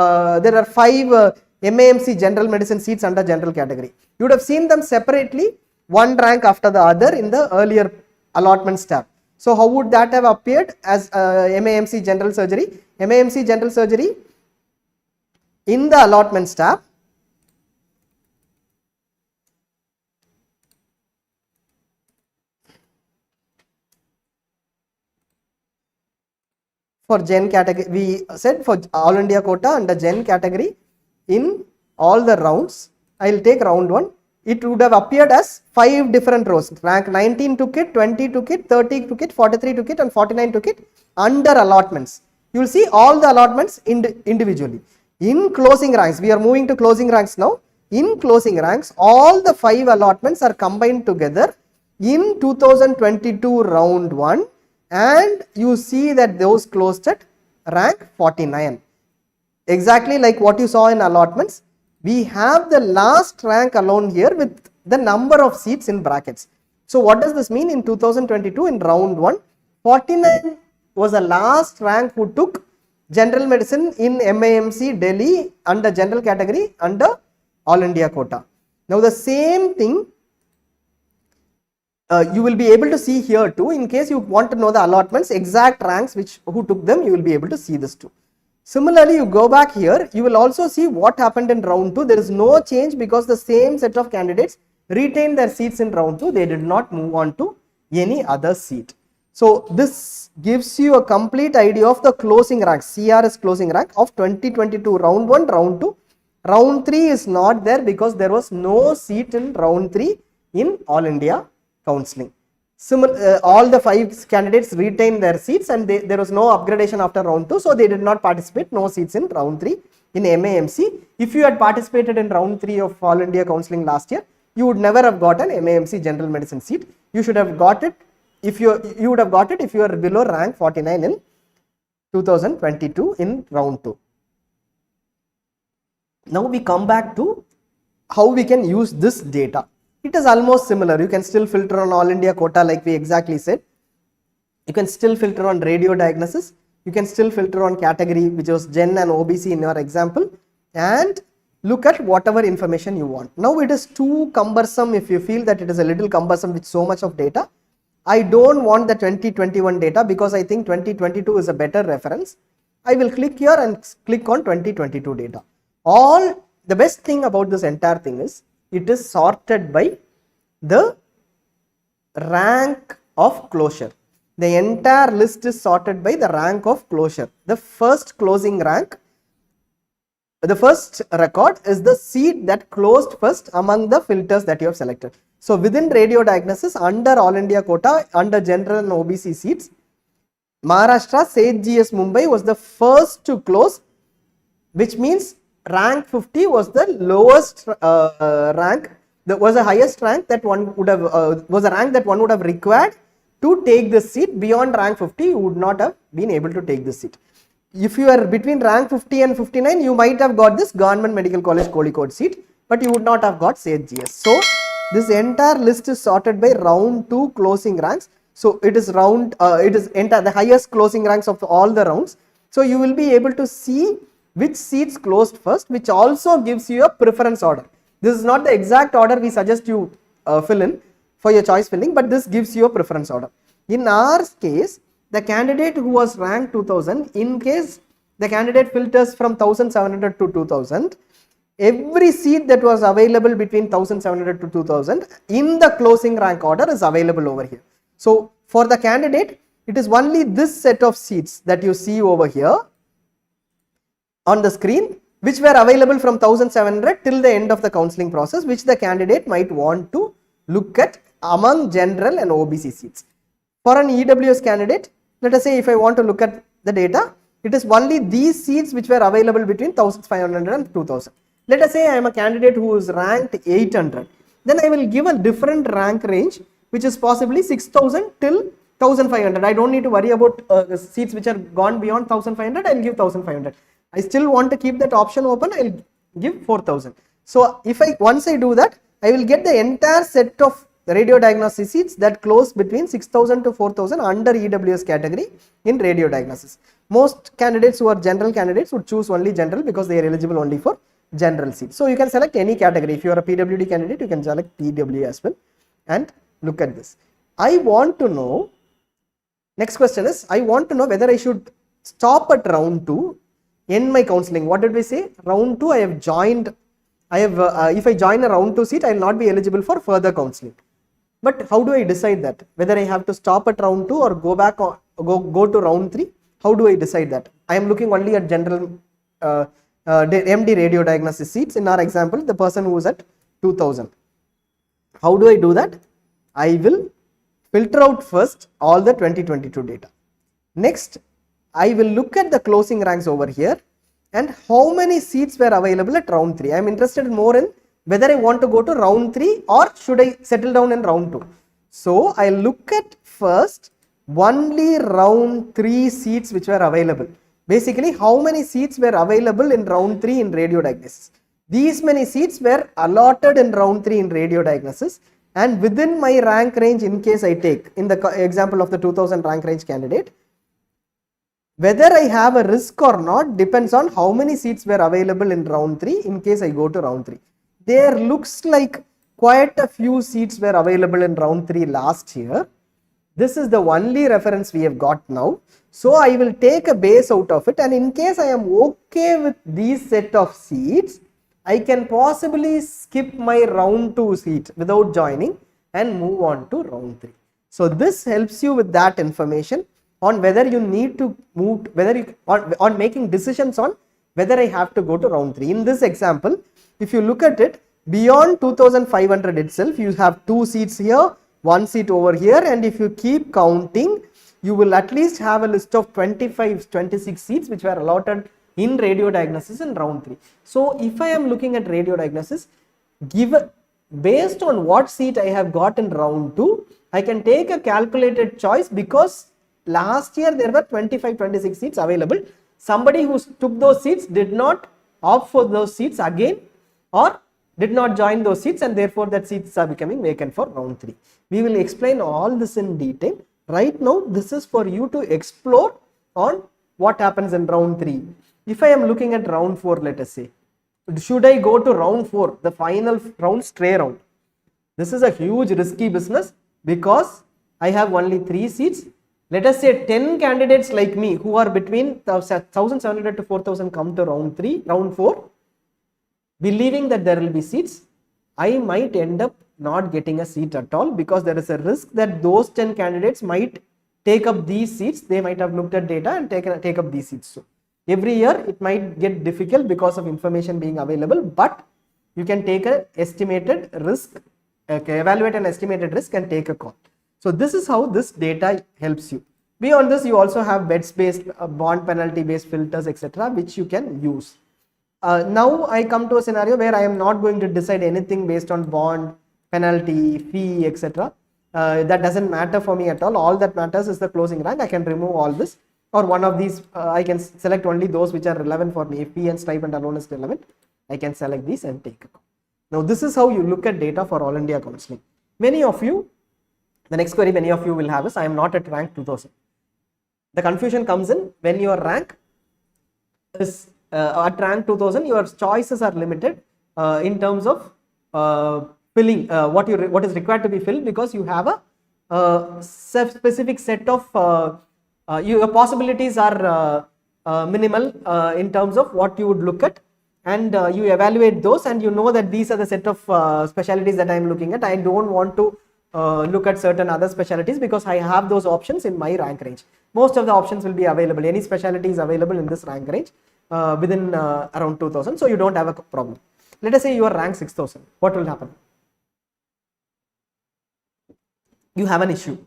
[SPEAKER 1] MAMC general medicine seats under general category. You would have seen them separately, one rank after the other in the earlier allotments tab. So how would that have appeared as MAMC general surgery? MAMC general surgery in the allotments tab, for gen category, we said for all India quota under gen category in all the rounds, I will take round 1. It would have appeared as 5 different rows. Rank 19 took it, 20 took it, 30 took it, 43 took it, and 49 took it under allotments. You will see all the allotments individually. In closing ranks, we are moving to closing ranks now. In closing ranks, all the 5 allotments are combined together in 2022 round 1, and you see that those closed at rank 49. Exactly like what you saw in allotments. We have the last rank alone here with the number of seats in brackets. So what does this mean? In 2022 in round 1, 49 was the last rank who took general medicine in MAMC Delhi under general category under all India quota. Now the same thing you will be able to see here too. In case you want to know the allotments, exact ranks who took them, you will be able to see this too. Similarly, you go back here, you will also see what happened in round 2. There is no change because the same set of candidates retained their seats in round 2. They did not move on to any other seat. So this gives you a complete idea of the closing rank, CRS closing rank of 2022 round 1, round 2. Round 3 is not there because there was no seat in round 3 in All India counseling. All the 5 candidates retained their seats, and there was no upgradation after round 2, so they did not participate. No seats in round 3 in MAMC. If you had participated in round 3 of All India counseling last year, you would never have got an MAMC general medicine seat. You should have got it if you would have got it if you are below rank 49 in 2022 in round 2. Now we come back to how we can use this data. It is almost similar. You can still filter on all India quota like we exactly said. You can still filter on radio diagnosis. You can still filter on category, which was Gen and OBC in your example, and look at whatever information you want. Now it is too cumbersome. If you feel that it is a little cumbersome with so much of data, I don't want the 2021 data because I think 2022 is a better reference. I will click here and click on 2022 data. The best thing about this entire thing is it is sorted by the rank of closure. The entire list is sorted by the rank of closure. The first closing rank, the first record is the seat that closed first among the filters that you have selected. So within radio diagnosis, under all India quota, under general and OBC seats, Maharashtra 𝐒𝐓𝐃𝐈𝐍𝐆 Mumbai was the first to close, which means rank 50 was the lowest rank. That was the highest rank that one would have was a rank that one would have required to take this seat. Beyond rank 50, you would not have been able to take this seat. If you are between rank 50 and 59, you might have got this Government Medical College Kozhikode seat, but you would not have got 𝐒𝐓𝐃𝐈𝐍𝐆. So this entire list is sorted by round 2 closing ranks. So it is the highest closing ranks of all the rounds. So you will be able to see which seats closed first, which also gives you a preference order. This is not the exact order we suggest you fill in for your choice filling, but this gives you a preference order. In our case, the candidate who was ranked 2000, in case the candidate filters from 1700 to 2000, every seat that was available between 1700 to 2000 in the closing rank order is available over here. So for the candidate, it is only this set of seats that you see over here on the screen, which were available from 1700 till the end of the counseling process, which the candidate might want to look at among general and OBC seats. For an EWS candidate, let us say if I want to look at the data, it is only these seats which were available between 1500 and 2000. Let us say I am a candidate who is ranked 800. Then I will give a different rank range, which is possibly 6000 till 1500. I don't need to worry about seats which are gone beyond 1500. I will give 1500. I still want to keep that option open. I will give 4000. So if once I do that, I will get the entire set of radio diagnosis seats that close between 6000 to 4000 under EWS category in radio diagnosis. Most candidates who are general candidates would choose only general because they are eligible only for general seats. So you can select any category. If you are a PWD candidate, you can select PW as well and look at this. I want to know, next question is, I want to know whether I should stop at round 2, end my counseling. What did we say? Round 2 I have joined. If I join a round 2 seat, I will not be eligible for further counseling. But how do I decide that? Whether I have to stop at round 2 or go back or go to round 3? How do I decide that? I am looking only at general MD radio diagnosis seats. In our example, the person who is at 2000. How do I do that? I will filter out first all the 2022 data. Next, I will look at the closing ranks over here and how many seats were available at round 3. I am interested more in whether I want to go to round 3 or should I settle down in round 2. So I look at first only round 3 seats which were available. Basically, how many seats were available in round 3 in radio diagnosis. These many seats were allotted in round 3 in radio diagnosis, and within my rank range, in case I take in the example of the 2000 rank range candidate, whether I have a risk or not depends on how many seats were available in round 3 in case I go to round 3. There looks like quite a few seats were available in round 3 last year. This is the only reference we have got now. So I will take a base out of it, and in case I am okay with these set of seats, I can possibly skip my round 2 seat without joining and move on to round 3. So this helps you with that information on whether you need to move, on making decisions on whether I have to go to round 3. In this example, if you look at it, beyond 2500 itself, you have 2 seats here, 1 seat over here, and if you keep counting, you will at least have a list of 26 seats which were allotted in radio diagnosis in round 3. So if I am looking at radio diagnosis, based on what seat I have got in round 2, I can take a calculated choice because last year there were 25-26 seats available. Somebody who took those seats did not opt for those seats again or did not join those seats, and therefore that seats are becoming vacant for round 3. We will explain all this in detail. Right now this is for you to explore on what happens in round 3. If I am looking at round 4, let us say, should I go to round 4, the final round, stray round? This is a huge risky business because I have only 3 seats. Let us say 10 candidates like me who are between 1700 to 4000 come to round 3, round 4, believing that there will be seats. I might end up not getting a seat at all because there is a risk that those 10 candidates might take up these seats. They might have looked at data and take up these seats. So every year it might get difficult because of information being available, but you can take an estimated risk, evaluate an estimated risk and take a call. So this is how this data helps you. Beyond this, you also have bets based, bond penalty based filters, etc., which you can use. Now I come to a scenario where I am not going to decide anything based on bond, penalty, fee, etc. That doesn't matter for me at all. All that matters is the closing rank. I can remove all this, or one of these. I can select only those which are relevant for me. If fee and stipend alone is relevant, I can select these and take a call. Now this is how you look at data for All India Counselling. Many of you, the next query many of you will have is, I am not at rank 2000. The confusion comes in when your rank is at rank 2000, your choices are limited in terms of filling what is required to be filled, because you have a specific set of your possibilities are minimal in terms of what you would look at, and you evaluate those and you know that these are the set of specialties that I am looking at. I don't want to look at certain other specialties because I have those options in my rank range. Most of the options will be available. Any specialty is available in this rank range within around 2000, so you don't have a problem. Let us say you are rank 6000. What will happen? You have an issue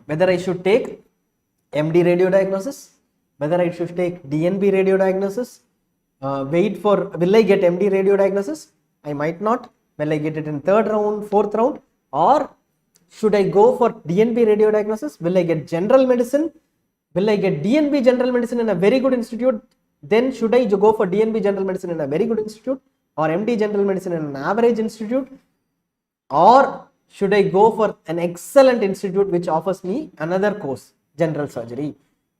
[SPEAKER 1] whether I should take MD radio diagnosis, whether I should take DNB radio diagnosis, wait for, will I get MD radio diagnosis? I might not. Will I get it in 3rd round, 4th round, or should I go for DNB radio diagnosis? Will I get general medicine? Will I get DNB general medicine in a very good institute? Then should I go for DNB general medicine in a very good institute, or MD general medicine in an average institute, or should I go for an excellent institute which offers me another course, general surgery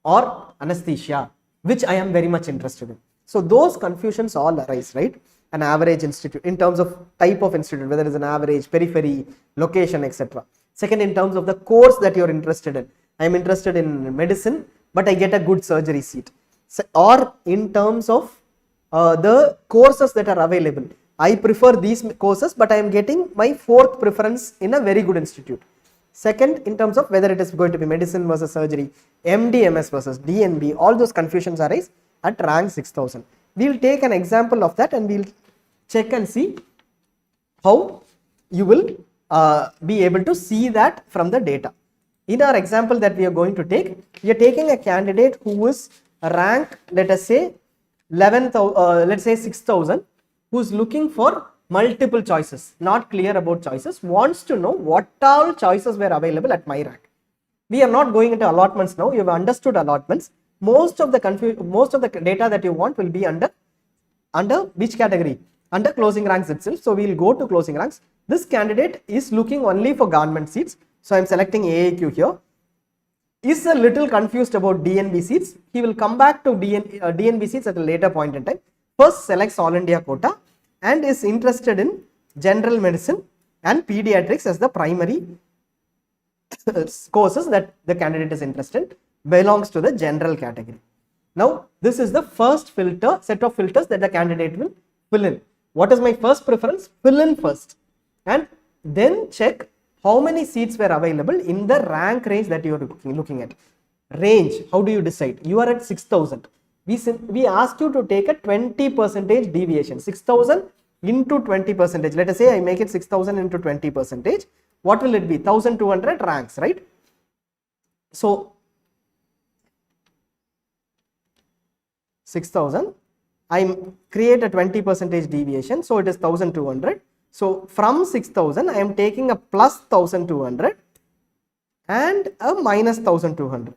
[SPEAKER 1] or anesthesia, which I am very much interested in? So those confusions all arise, right? An average institute in terms of type of institute, whether it is an average, periphery, location, etc. Second, in terms of the course that you are interested in. I am interested in medicine, but I get a good surgery seat. Or in terms of the courses that are available. I prefer these courses, but I am getting my 4th preference in a very good institute. Second, in terms of whether it is going to be medicine versus surgery, MD/MS versus DNB, all those confusions arise at rank 6000. We will take an example of that and we will check and see how you will be able to see that from the data. In our example that we are going to take, we are taking a candidate who is rank, let us say 11,000, let's say 6000, who is looking for multiple choices, not clear about choices, wants to know what all choices were available at my rank. We are not going into allotments now. You have understood allotments. Most of the data that you want will be under which category? Under closing ranks itself. So we will go to closing ranks. This candidate is looking only for government seats. So I am selecting AAQ here. Is a little confused about DNB seats. He will come back to DNB seats at a later point in time. First selects All India quota and is interested in general medicine and pediatrics as the primary courses that the candidate is interested in, belongs to the general category. Now this is the first filter, set of filters that the candidate will fill in. What is my first preference? Fill in first and then check how many seats were available in the rank range that you are looking at. Range, how do you decide? You are at 6000. We asked you to take a 20% deviation. 6000 into 20%. Let us say I make it 6000 into 20%. What will it be? 1200 ranks, right? So 6000, I create a 20% deviation, so it is 1200. So from 6000 I am taking a plus 1200 and a minus 1200.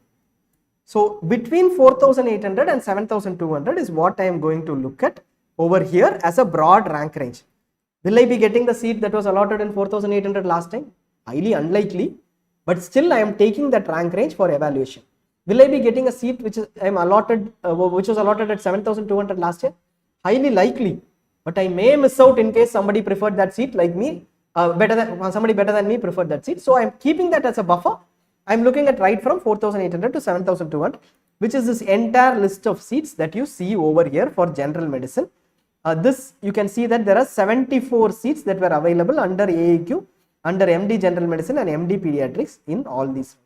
[SPEAKER 1] So between 4,800 and 7,200 is what I am going to look at over here as a broad rank range. Will I be getting the seat that was allotted in 4,800 last time? Highly unlikely, but still I am taking that rank range for evaluation. Will I be getting a seat which is which was allotted at 7,200 last year? Highly likely, but I may miss out in case somebody preferred that seat like me, somebody better than me preferred that seat. So I am keeping that as a buffer. I am looking at right from 4,800 to 7,200, which is this entire list of seats that you see over here for general medicine. This you can see that there are 74 seats that were available under AAQ, under MD General Medicine and MD Pediatrics in all these.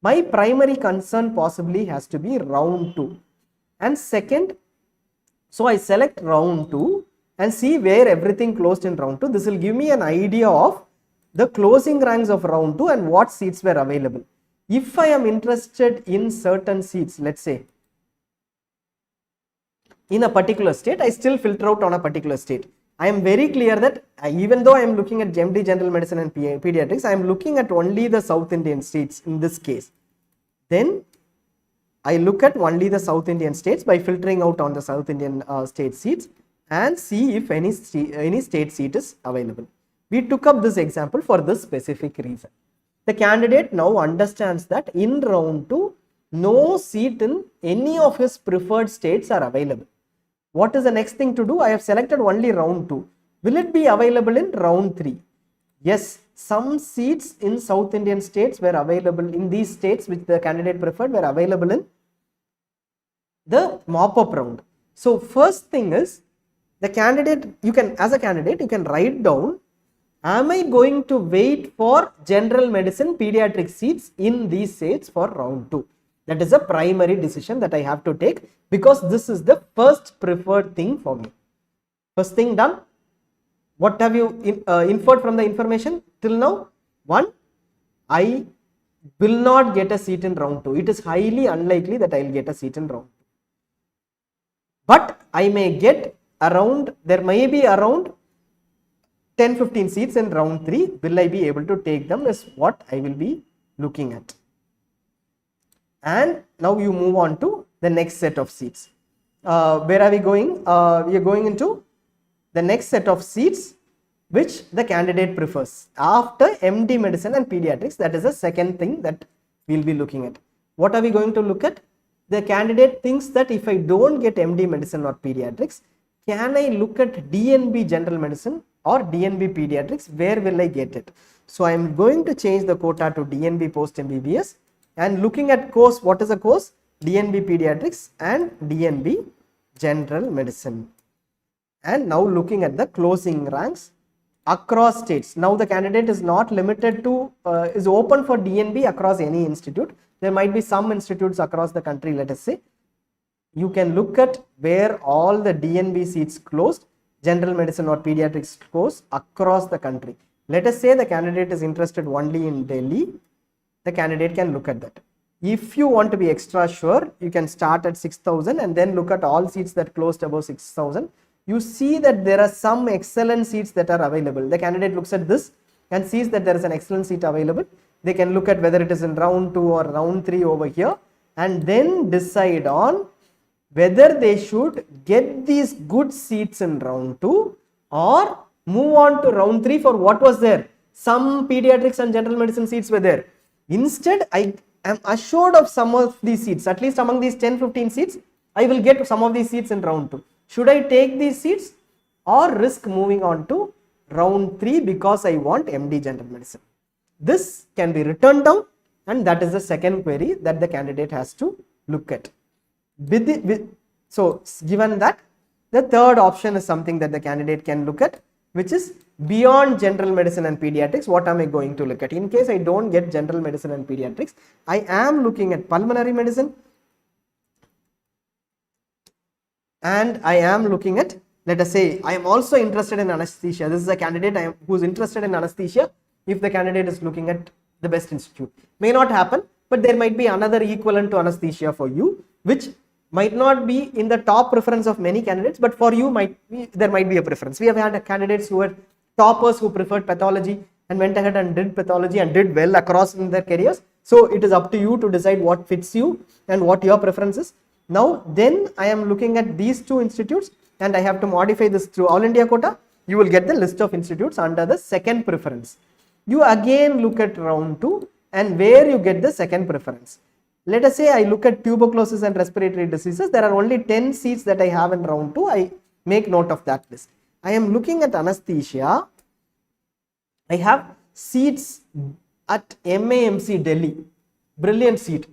[SPEAKER 1] My primary concern possibly has to be round 2 and second. So I select round 2 and see where everything closed in round 2. This will give me an idea of the closing ranks of round 2 and what seats were available. If I am interested in certain seats, let's say in a particular state, I still filter out on a particular state. I am very clear that even though I am looking at MD General Medicine and Pediatrics, I am looking at only the South Indian states in this case. Then I look at only the South Indian states by filtering out on the South Indian state seats and see if any state seat is available. We took up this example for this specific reason. The candidate now understands that in round 2, no seat in any of his preferred states are available. What is the next thing to do? I have selected only round 2. Will it be available in round 3? Yes, some seats in South Indian states were available in these states which the candidate preferred were available in the mop-up round. So first thing is, the candidate, as a candidate, you can write down, am I going to wait for general medicine pediatric seats in these states for round 2? That is a primary decision that I have to take because this is the first preferred thing for me. First thing done. What have you inferred from the information till now? 1, I will not get a seat in round 2. It is highly unlikely that I will get a seat in round 2. But I may get around, there may be around 10-15 seats in round 3. Will I be able to take them is what I will be looking at. And now you move on to the next set of seats. Where are we going? We are going into the next set of seats which the candidate prefers after MD Medicine and Pediatrics. That is the second thing that we will be looking at. What are we going to look at? The candidate thinks that if I don't get MD Medicine or Pediatrics, can I look at DNB General Medicine or DNB Pediatrics? Where will I get it? So I am going to change the quota to DNB Post MBBS and looking at course. What is the course? DNB Pediatrics and DNB General Medicine. And now looking at the closing ranks across states. Now the candidate is not limited to, is open for DNB across any institute. There might be some institutes across the country, let us say. You can look at where all the DNB seats closed, general medicine or pediatrics course across the country. Let us say the candidate is interested only in Delhi. The candidate can look at that. If you want to be extra sure, you can start at 6,000 and then look at all seats that closed above 6,000. You see that there are some excellent seats that are available. The candidate looks at this and sees that there is an excellent seat available. They can look at whether it is in round 2 or round 3 over here and then decide on whether they should get these good seats in round 2 or move on to round 3 for what was there. Some pediatrics and general medicine seats were there. Instead, I am assured of some of these seats, at least among these 10-15 seats, I will get some of these seats in round 2. Should I take these seats or risk moving on to round 3 because I want MD General Medicine? This can be written down and that is the second query that the candidate has to look at. So given that, the third option is something that the candidate can look at, which is beyond general medicine and pediatrics. What am I going to look at? In case I don't get general medicine and pediatrics, I am looking at pulmonary medicine and I am looking at, let us say, I am also interested in anesthesia. This is a candidate who is interested in anesthesia. If the candidate is looking at the best institute, may not happen, but there might be another equivalent to anesthesia for you, which might not be in the top preference of many candidates, but for you there might be a preference. We have had candidates who were toppers who preferred pathology and went ahead and did pathology and did well across in their careers. So it is up to you to decide what fits you and what your preference is. Now then I am looking at these two institutes and I have to modify this through All India quota. You will get the list of institutes under the second preference. You again look at round 2 and where you get the second preference. Let us say I look at tuberculosis and respiratory diseases. There are only 10 seats that I have in round 2. I make note of that list. I am looking at anesthesia. I have seats at MAMC Delhi. Brilliant seat.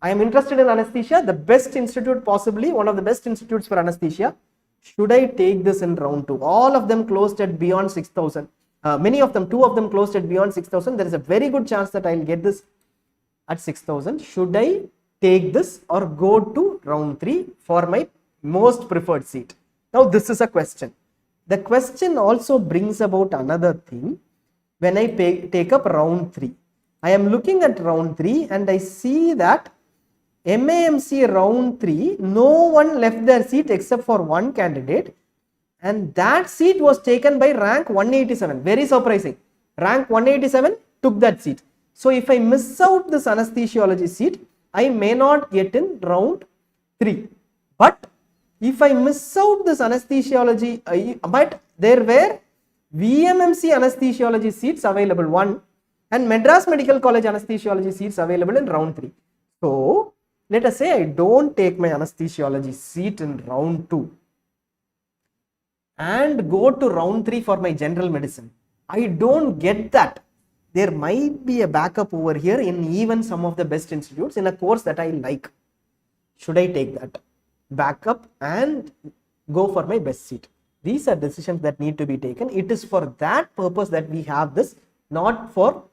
[SPEAKER 1] I am interested in anesthesia, the best institute possibly, one of the best institutes for anesthesia. Should I take this in round 2? All of them closed at beyond 6,000. Many of them, 2 of them closed at beyond 6,000. There is a very good chance that I will get this at 6,000. Should I take this or go to round 3 for my most preferred seat? Now this is a question. The question also brings about another thing. When I take up round 3, I am looking at round 3 and I see that MAMC round 3, no one left their seat except for one candidate, and that seat was taken by rank 187. Very surprising. Rank 187 took that seat. So if I miss out this anesthesiology seat, I may not get in round 3. But if I miss out this anesthesiology, but there were VMMC anesthesiology seats available 1 and Madras Medical College anesthesiology seats available in round 3. So let us say I don't take my anesthesiology seat in round 2 and go to round 3 for my general medicine. I don't get that. There might be a backup over here in even some of the best institutes in a course that I like. Should I take that backup and go for my best seat? These are decisions that need to be taken. It is for that purpose that we have this, not for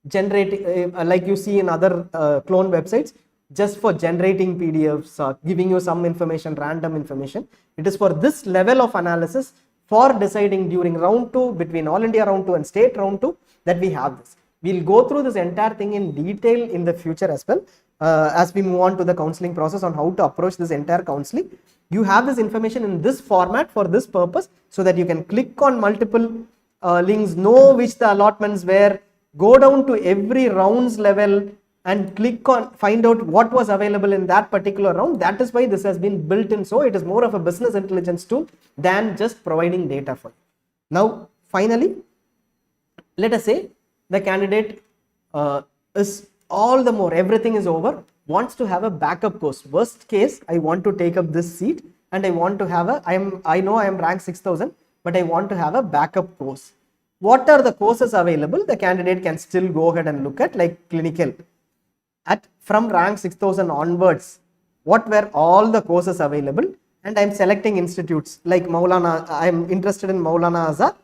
[SPEAKER 1] generating, like you see in other clone websites, just for generating PDFs, giving you some information, random information. It is for this level of analysis for deciding during round 2, between All India round 2 and state round 2, that we have this. We'll go through this entire thing in detail in the future as well, as we move on to the counseling process on how to approach this entire counseling. You have this information in this format for this purpose, so that you can click on multiple links, know which the allotments were, go down to every rounds level and click on, find out what was available in that particular round. That is why this has been built in. So it is more of a business intelligence tool than just providing data for you. Now finally, let us say the candidate is all the more, everything is over, wants to have a backup course. Worst case, I want to take up this seat and I want to have a, I know I am ranked 6,000, but I want to have a backup course. What are the courses available? The candidate can still go ahead and look at, like clinical. From rank 6,000 onwards, what were all the courses available? And I am selecting institutes like Maulana. I am interested in Maulana Azad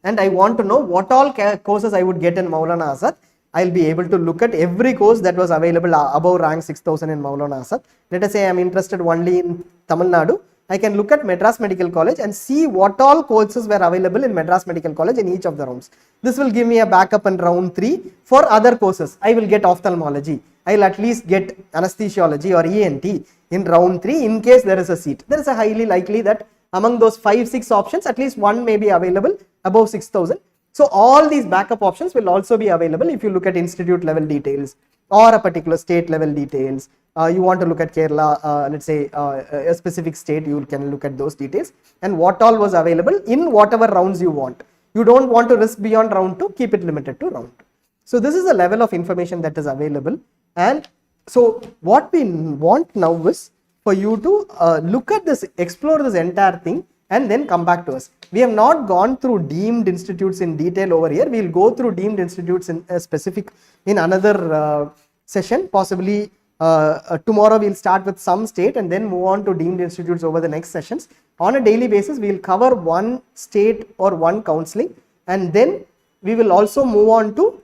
[SPEAKER 1] and I want to know what all courses I would get in Maulana Azad. I will be able to look at every course that was available above rank 6,000 in Maulana Azad. Let us say I am interested only in Tamil Nadu. I can look at Madras Medical College and see what all courses were available in Madras Medical College in each of the rounds. This will give me a backup in round 3 for other courses. I will get ophthalmology. I will at least get anesthesiology or ENT in round 3 in case there is a seat. There is a highly likely that among those 5-6 options, at least one may be available above 6,000. So all these backup options will also be available if you look at institute level details or a particular state level details. You want to look at Kerala, let's say a specific state, you can look at those details and what all was available in whatever rounds you want. You don't want to risk beyond round 2, keep it limited to round 2. So this is the level of information that is available. And so what we want now is for you to look at this, explore this entire thing and then come back to us. We have not gone through deemed institutes in detail over here. We will go through deemed institutes in specific in another session. Possibly tomorrow we will start with some state and then move on to deemed institutes over the next sessions. On a daily basis, we will cover one state or one counseling and then we will also move on to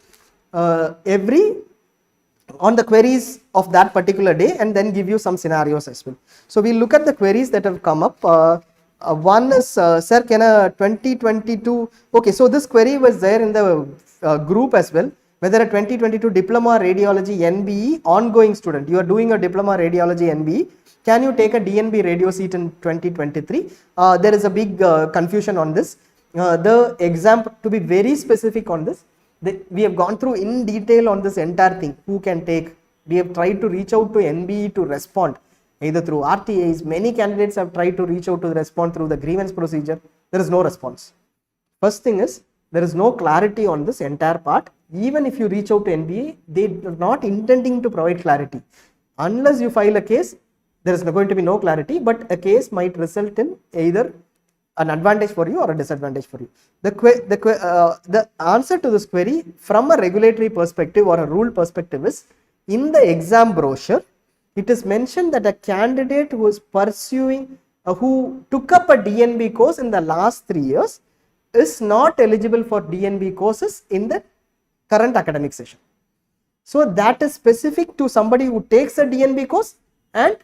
[SPEAKER 1] on the queries of that particular day and then give you some scenarios as well. So we will look at the queries that have come up. One is, sir, can a 2022, okay, so this query was there in the group as well, whether a 2022 Diploma Radiology NBE ongoing student, you are doing a Diploma Radiology NBE, can you take a DNB radio seat in 2023? There is a big confusion on this. The exam, to be very specific on this, We have gone through in detail on this entire thing, who can take. We have tried to reach out to NBE to respond, either through RTAs. Many candidates have tried to reach out to respond through the grievance procedure. There is no response. First thing is, there is no clarity on this entire part. Even if you reach out to NBE, they are not intending to provide clarity. Unless you file a case, there is going to be no clarity, but a case might result in either an advantage for you or a disadvantage for you. The answer to this query from a regulatory perspective or a rule perspective is, in the exam brochure, it is mentioned that a candidate who is pursuing, who took up a DNB course in the last 3 years is not eligible for DNB courses in the current academic session. So that is specific to somebody who takes a DNB course and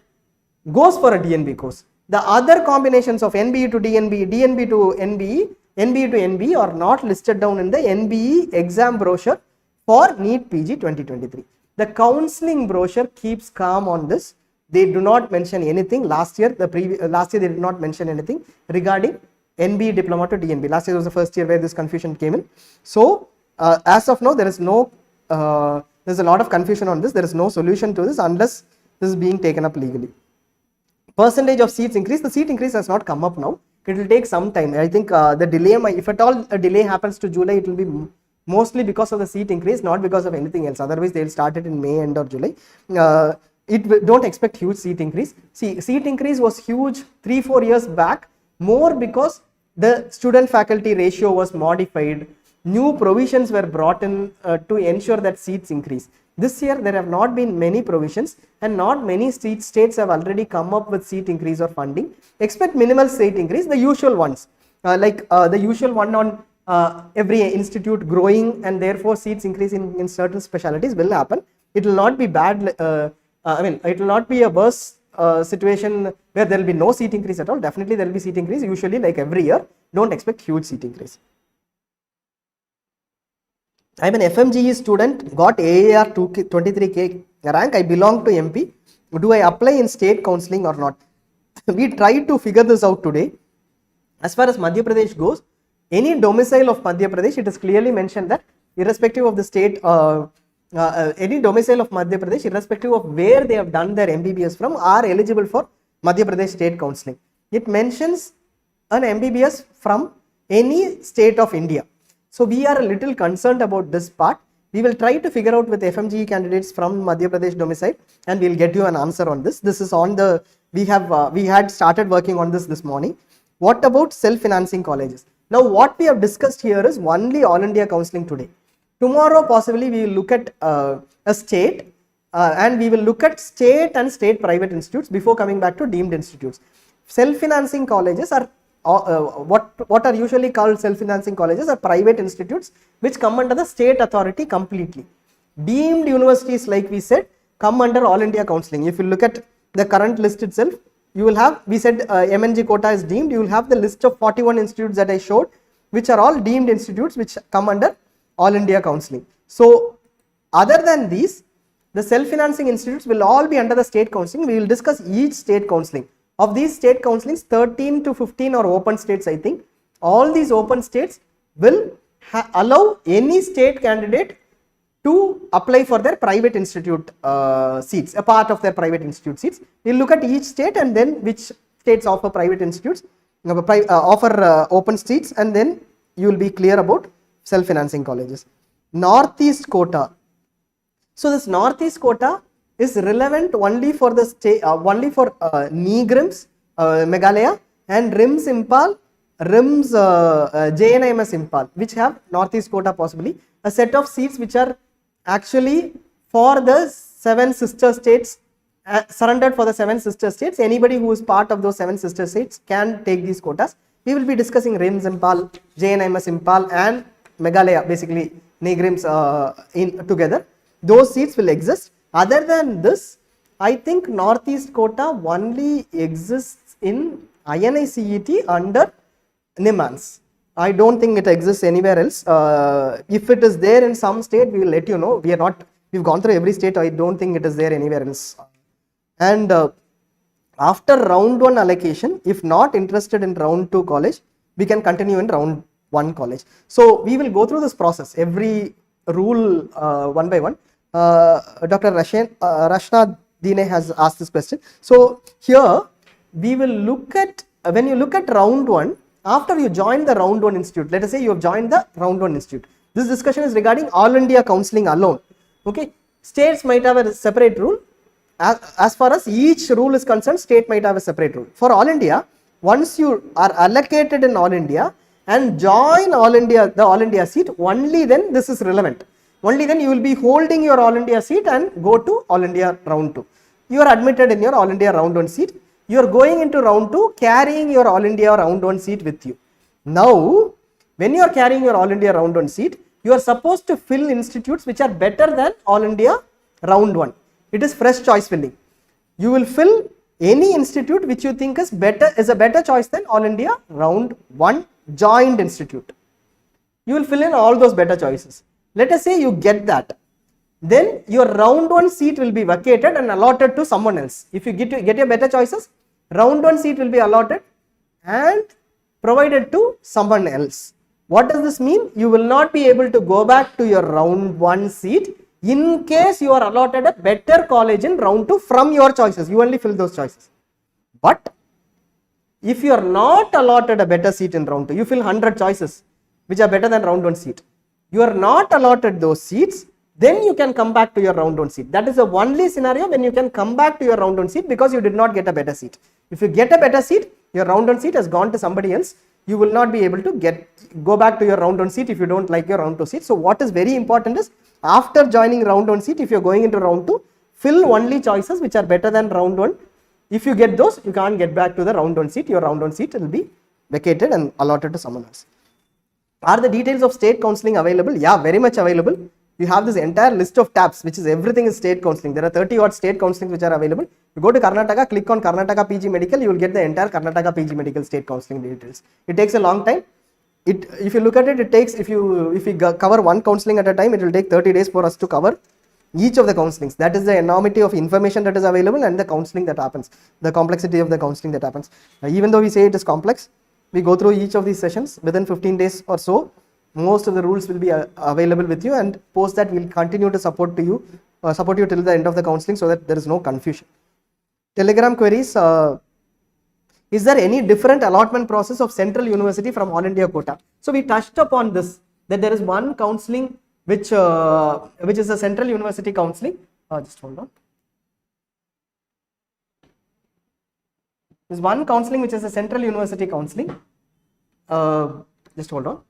[SPEAKER 1] goes for a DNB course. The other combinations of NBE to DNB, DNB to NBE, NBE to NBE are not listed down in the NBE exam brochure for NEET PG 2023. The counseling brochure keeps calm on this. They do not mention anything. Last year they did not mention anything regarding NBE Diploma to DNB. Last year was the first year where this confusion came in. So as of now, there is no, there's a lot of confusion on this. There is no solution to this unless this is being taken up legally. Percentage of seats increase. The seat increase has not come up now. It will take some time. I think the delay, if at all a delay happens to July, it will be mostly because of the seat increase, not because of anything else. Otherwise, they will start it in May end or July. Don't expect huge seat increase. See, seat increase was huge 3-4 years back, more because the student faculty ratio was modified. New provisions were brought in to ensure that seats increase. This year there have not been many provisions, and not many states have already come up with seat increase or funding. Expect minimal seat increase, the usual ones, like the usual one on every institute growing and therefore seats increasing in certain specialties will happen. It will not be bad, it will not be a worse situation where there will be no seat increase at all. Definitely there will be seat increase, usually like every year. Don't expect huge seat increase. I am an FMGE student, got AAR 23K rank. I belong to MP. Do I apply in state counselling or not? We tried to figure this out today. As far as Madhya Pradesh goes, any domicile of Madhya Pradesh, it is clearly mentioned that irrespective of the state, any domicile of Madhya Pradesh, irrespective of where they have done their MBBS from, are eligible for Madhya Pradesh state counselling. It mentions an MBBS from any state of India. So we are a little concerned about this part. We will try to figure out with FMGE candidates from Madhya Pradesh domicile, and we will get you an answer on this. This is on the, we had started working on this morning. What about self-financing colleges? Now what we have discussed here is only All India counselling today. Tomorrow possibly we will look at a state and we will look at state and state private institutes before coming back to deemed institutes. Self-financing colleges are what are usually called self-financing colleges are private institutes which come under the state authority completely. Deemed universities, like we said, come under All India counselling. If you look at the current list itself, you will have, we said MNG quota is deemed, you will have the list of 41 institutes that I showed, which are all deemed institutes which come under All India counselling. So other than these, the self-financing institutes will all be under the state counselling. We will discuss each state counselling. Of these state counsellings, 13 to 15 are open states, I think. All these open states will allow any state candidate to apply for their private institute seats, a part of their private institute seats. We will look at each state and then which states offer private institutes, offer open seats, and then you will be clear about self-financing colleges. Northeast quota. So this Northeast quota is relevant only for the state, only for NEET, Meghalaya, and RIMS Impal, RIMS JNIMS Impal, which have Northeast quota possibly, a set of seats which are actually for the 7 sister states, surrendered for the 7 sister states. Anybody who is part of those 7 sister states can take these quotas. We will be discussing RIMS Impal, JNIMS Impal, and Meghalaya, basically NEET in together. Those seats will exist. Other than this, I think Northeast quota only exists in INICET under NIMANS. I don't think it exists anywhere else. If it is there in some state, we will let you know. We've gone through every state. I don't think it is there anywhere else. And after round 1 allocation, if not interested in round 2 college, we can continue in round 1 college. So we will go through this process. Every rule one by one. Dr. Rashna Dine has asked this question. So here we will look at, when you look at round 1, after you join the round 1 institute, let us say you have joined the round 1 institute. This discussion is regarding all India counselling alone. Okay, states might have a separate rule. As far as each rule is concerned, state might have a separate rule. For all India, once you are allocated in all India and join all India, the all India seat, only then this is relevant. Only then you will be holding your all India seat and go to all India round 2. You are admitted in your all India round 1 seat. You are going into round 2 carrying your all India round 1 seat with you. Now, when you are carrying your all India round 1 seat, you are supposed to fill institutes which are better than all India round 1. It is fresh choice filling. You will fill any institute which you think is a better choice than all India round 1 joined institute. You will fill in all those better choices. Let us say you get that. Then your round 1 seat will be vacated and allotted to someone else. If you get your better choices, round 1 seat will be allotted and provided to someone else. What does this mean? You will not be able to go back to your round 1 seat in case you are allotted a better college in round 2 from your choices. You only fill those choices. But if you are not allotted a better seat in round 2, you fill 100 choices which are better than round 1 seat. You are not allotted those seats, then you can come back to your round 1 seat. That is the only scenario when you can come back to your round 1 seat because you did not get a better seat. If you get a better seat, your round 1 seat has gone to somebody else. You will not be able to go back to your round 1 seat if you don't like your round 2 seat. So what is very important is, after joining round 1 seat, if you are going into round 2, fill only choices which are better than round 1. If you get those, you can't get back to the round 1 seat. Your round 1 seat will be vacated and allotted to someone else. Are the details of state counselling available? Yeah, very much available. You have this entire list of tabs, which is everything is state counselling. There are 30 odd state counselling which are available. You go to Karnataka, click on Karnataka PG Medical, you will get the entire Karnataka PG Medical state counselling details. It takes a long time. If you look at it, it takes, if you cover one counselling at a time, it will take 30 days for us to cover each of the counsellings. That is the enormity of information that is available and the counselling that happens, the complexity of the counselling that happens. Even though we say it is complex, we go through each of these sessions within 15 days or so. Most of the rules will be available with you, and post that we will continue to support you till the end of the counselling so that there is no confusion. Telegram queries. Is there any different allotment process of Central University from All India quota? So we touched upon this, that there is one counselling which is a Central University counselling. Just hold on. There is one counselling which is a Central University counselling. Just hold on.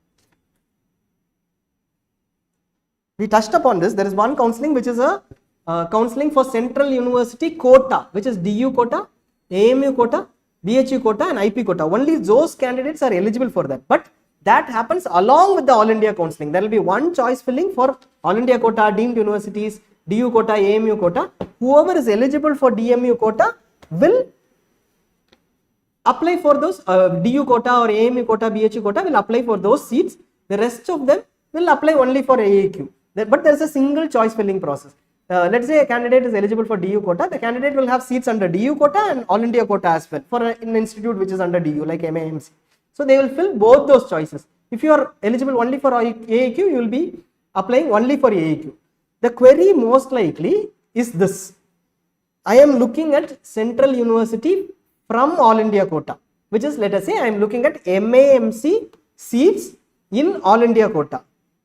[SPEAKER 1] We touched upon this. There is one counselling which is a counselling for Central University quota, which is DU quota, AMU quota, BHU quota and IP quota. Only those candidates are eligible for that. But that happens along with the All India counselling. There will be one choice filling for All India quota, deemed universities, DU quota, AMU quota. Whoever is eligible for DMU quota will apply for those DU quota or AMU quota, BHU quota will apply for those seats. The rest of them will apply only for AAQ. But there is a single choice filling process. Let's say a candidate is eligible for DU quota. The candidate will have seats under DU quota and All India quota as well for an institute which is under DU like MAMC. So they will fill both those choices. If you are eligible only for AAQ, you will be applying only for AAQ. The query most likely is this. I am looking at Central University from All India quota, which is, let us say I am looking at MAMC seats in All India quota.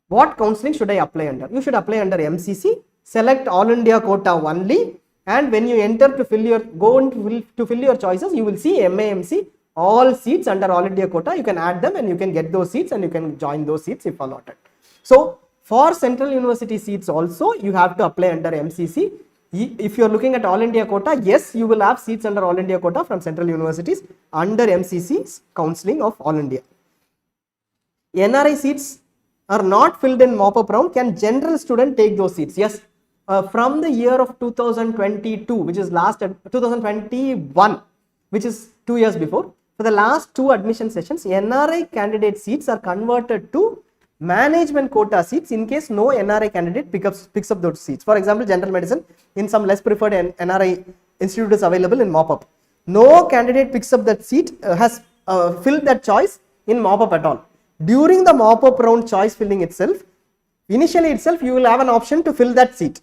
[SPEAKER 1] What counselling should I apply under? You should apply under MCC, select All India quota only, and when you enter to fill your choices, you will see MAMC, all seats under All India quota. You can add them and you can get those seats and you can join those seats if allotted. So for Central University seats also, you have to apply under MCC. If you are looking at All India quota, yes, you will have seats under All India quota from Central Universities under MCC's counselling of All India. NRI seats are not filled in mop-up round. Can general student take those seats? Yes. From the year of 2022, which is 2021, which is 2 years before, for the last 2 admission sessions, NRI candidate seats are converted to management quota seats in case no NRI candidate picks up those seats. For example, general medicine, in some less preferred NRI institute is available in mop-up. No candidate picks up that seat, has filled that choice in mop-up at all. During the mop-up round choice filling itself, initially itself you will have an option to fill that seat,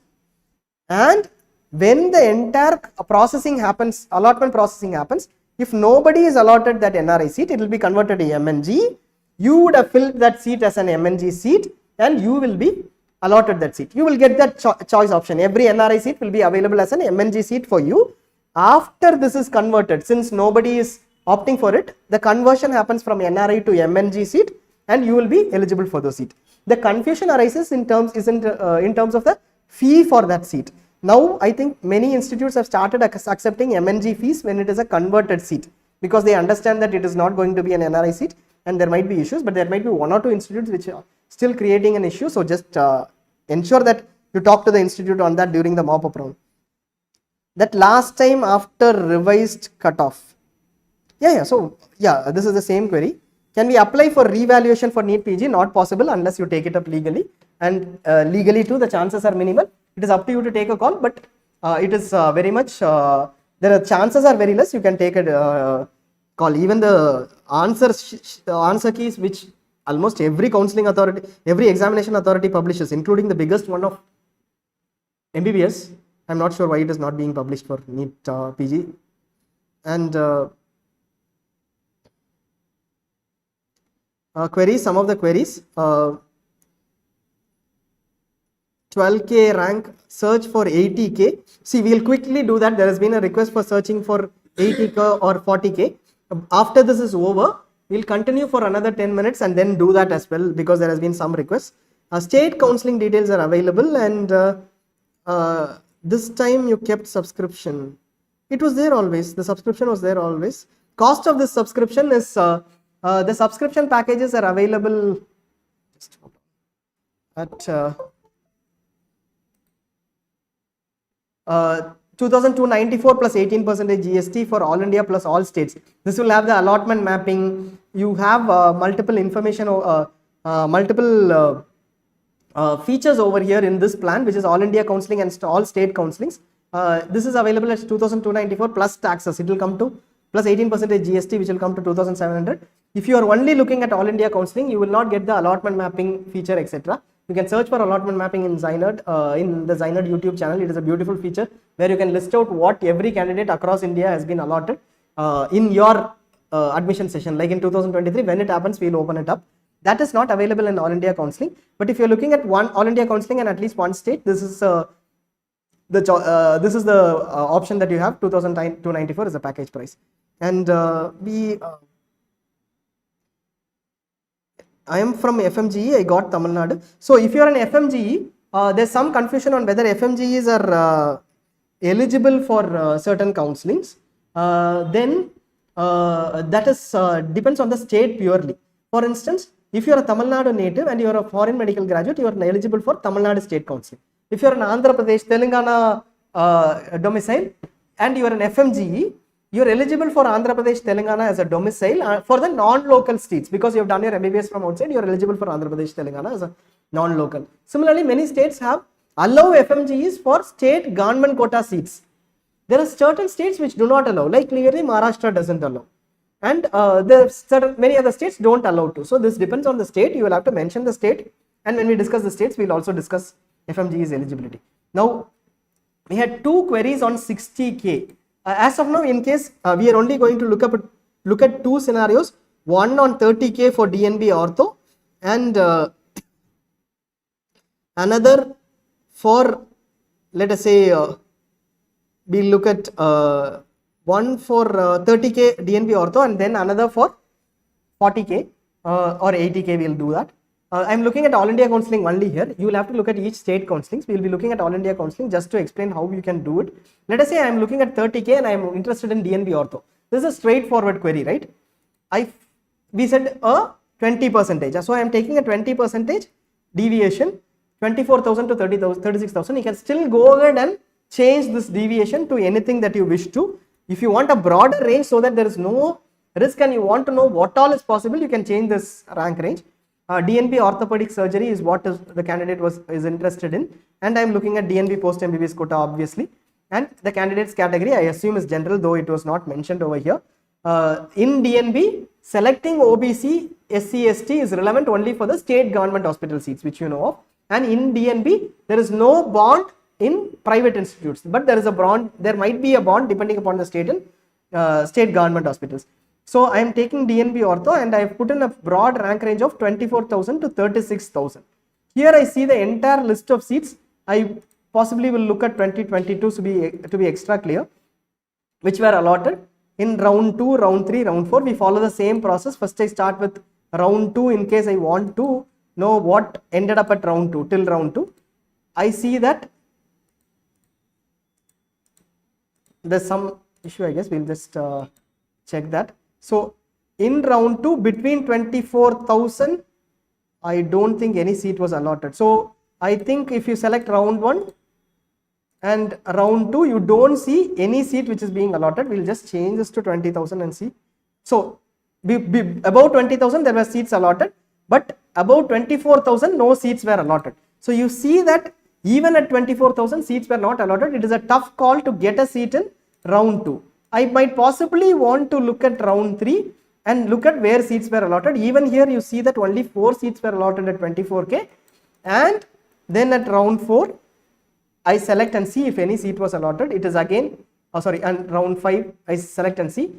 [SPEAKER 1] and when the entire processing happens, allotment processing happens, if nobody is allotted that NRI seat, it will be converted to MNG. You would have filled that seat as an MNG seat and you will be allotted that seat. You will get that choice option. Every NRI seat will be available as an MNG seat for you. After this is converted, since nobody is opting for it, the conversion happens from NRI to MNG seat and you will be eligible for the seat. The confusion arises in terms of the fee for that seat. Now I think many institutes have started accepting MNG fees when it is a converted seat, because they understand that it is not going to be an NRI seat and there might be issues, but there might be 1 or 2 institutes which are still creating an issue. So just ensure that you talk to the institute on that during the mop-up round. That last time after revised cutoff. So this is the same query. Can we apply for revaluation for NEET PG? Not possible unless you take it up legally, and legally too the chances are minimal. It is up to you to take a call, but it is very much, the chances are very less. You can take a call. Even the answer keys which almost every counseling authority, every examination authority publishes, including the biggest one of MBBS. I'm not sure why it is not being published for NEET PG. And queries, some of the queries. 12K rank, search for 80K. See, we will quickly do that. There has been a request for searching for 80K or 40K. After this is over, we will continue for another 10 minutes and then do that as well, because there has been some requests. State counseling details are available, and this time you kept subscription. It was there always. The subscription was there always. Cost of this subscription is, the subscription packages are available at 2,294 plus 18% GST for all India plus all states. This will have the allotment mapping. You have multiple information, multiple features over here in this plan, which is all India counseling and all state counselings. This is available at 2,294 plus taxes. It will come to plus 18% GST, which will come to 2,700. If you are only looking at all India counseling, you will not get the allotment mapping feature, etc. You can search for allotment mapping in ZyNerd, in the ZyNerd YouTube channel. It is a beautiful feature where you can list out what every candidate across India has been allotted in your admission session. Like in 2023, when it happens, we will open it up. That is not available in all India counseling. But if you are looking at one all India counseling and at least one state, this is the option that you have. 2,294 is the package price. And I am from FMGE, I got Tamil Nadu. So if you are an FMGE, there's some confusion on whether FMGEs are eligible for certain counselings. Then that is depends on the state purely. For instance, if you are a Tamil Nadu native and you are a foreign medical graduate, you are eligible for Tamil Nadu state counselling. If you are an Andhra Pradesh, Telangana domicile and you are an FMGE, you are eligible for Andhra Pradesh, Telangana as a domicile for the non-local states, because you have done your MBBS from outside. You are eligible for Andhra Pradesh, Telangana as a non-local. Similarly, many states have allow FMGEs for state government quota seats. There are certain states which do not allow, like clearly Maharashtra doesn't allow, and there are certain many other states don't allow to. So this depends on the state. You will have to mention the state, and when we discuss the states, we will also discuss FMGE's eligibility. Now we had 2 queries on 60K. As of now, in case we are only going to look at 2 scenarios, one on 30K for DNB ortho and another for, let us say, we look at one for 30K DNB ortho and then another for 40K or 80K. we will do that. I am looking at all India counselling only here. You will have to look at each state counsellings. We will be looking at all India counselling just to explain how you can do it. Let us say I am looking at 30K and I am interested in DNB ortho. This is a straightforward query, right? We said a 20%. So I am taking a 20% deviation, 24,000 to 36,000. You can still go ahead and change this deviation to anything that you wish to. If you want a broader range so that there is no risk and you want to know what all is possible, you can change this rank range. DNB orthopedic surgery is what the candidate is interested in, and I am looking at DNB post MBBS quota obviously, and the candidate's category I assume is general, though it was not mentioned over here. In DNB, selecting OBC, SC, ST is relevant only for the state government hospital seats, which you know of. and in DNB there is no bond in private institutes, but there is a bond, there might be a bond depending upon the state and state government hospitals. So I am taking DNB ortho and I have put in a broad rank range of 24,000 to 36,000. Here I see the entire list of seats. I possibly will look at 2022 to be extra clear, which were allotted in round 2, round 3, round 4. We follow the same process. First I start with round 2 in case I want to know what ended up at round 2 till round 2. I see that there's some issue, I guess we'll just check that. So in round 2 between 24,000, I don't think any seat was allotted. So I think if you select round 1 and round 2, you don't see any seat which is being allotted. We'll just change this to 20,000 and see. So above 20,000 there were seats allotted, but above 24,000 no seats were allotted. So you see that even at 24,000 seats were not allotted. It is a tough call to get a seat in round 2. I might possibly want to look at round 3 and look at where seats were allotted. Even here you see that only 4 seats were allotted at 24K, and then at round 4 I select and see if any seat was allotted. It is again, and round 5 I select and see.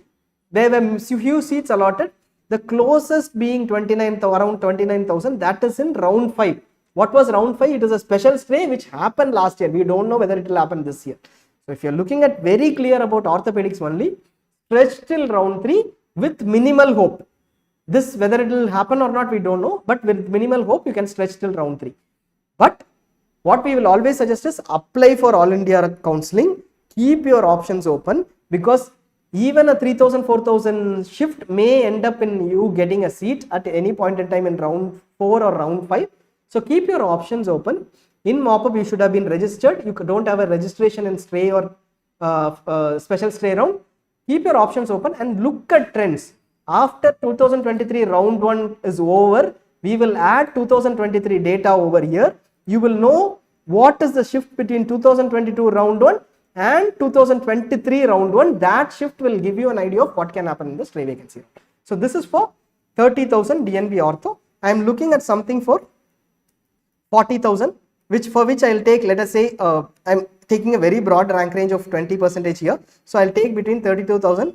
[SPEAKER 1] There were few seats allotted, the closest being around 29,000, that is in round 5. What was round 5? It is a special stray which happened last year. We don't know whether it will happen this year. So if you are looking at very clear about orthopedics only, stretch till round 3 with minimal hope. This whether it will happen or not we don't know, but with minimal hope you can stretch till round 3. But what we will always suggest is apply for All India counselling, keep your options open, because even a 3,000, 4,000 shift may end up in you getting a seat at any point in time in round 4 or round 5. So keep your options open. In mop-up you should have been registered. You don't have a registration in stray or special stray round. Keep your options open and look at trends. After 2023 round 1 is over, we will add 2023 data over here. You will know what is the shift between 2022 round 1 and 2023 round 1. That shift will give you an idea of what can happen in the stray vacancy. So this is for 30,000 DNB ortho. I am looking at something for 40,000, for which I will take, let us say, I am taking a very broad rank range of 20% here. So I will take between 32,000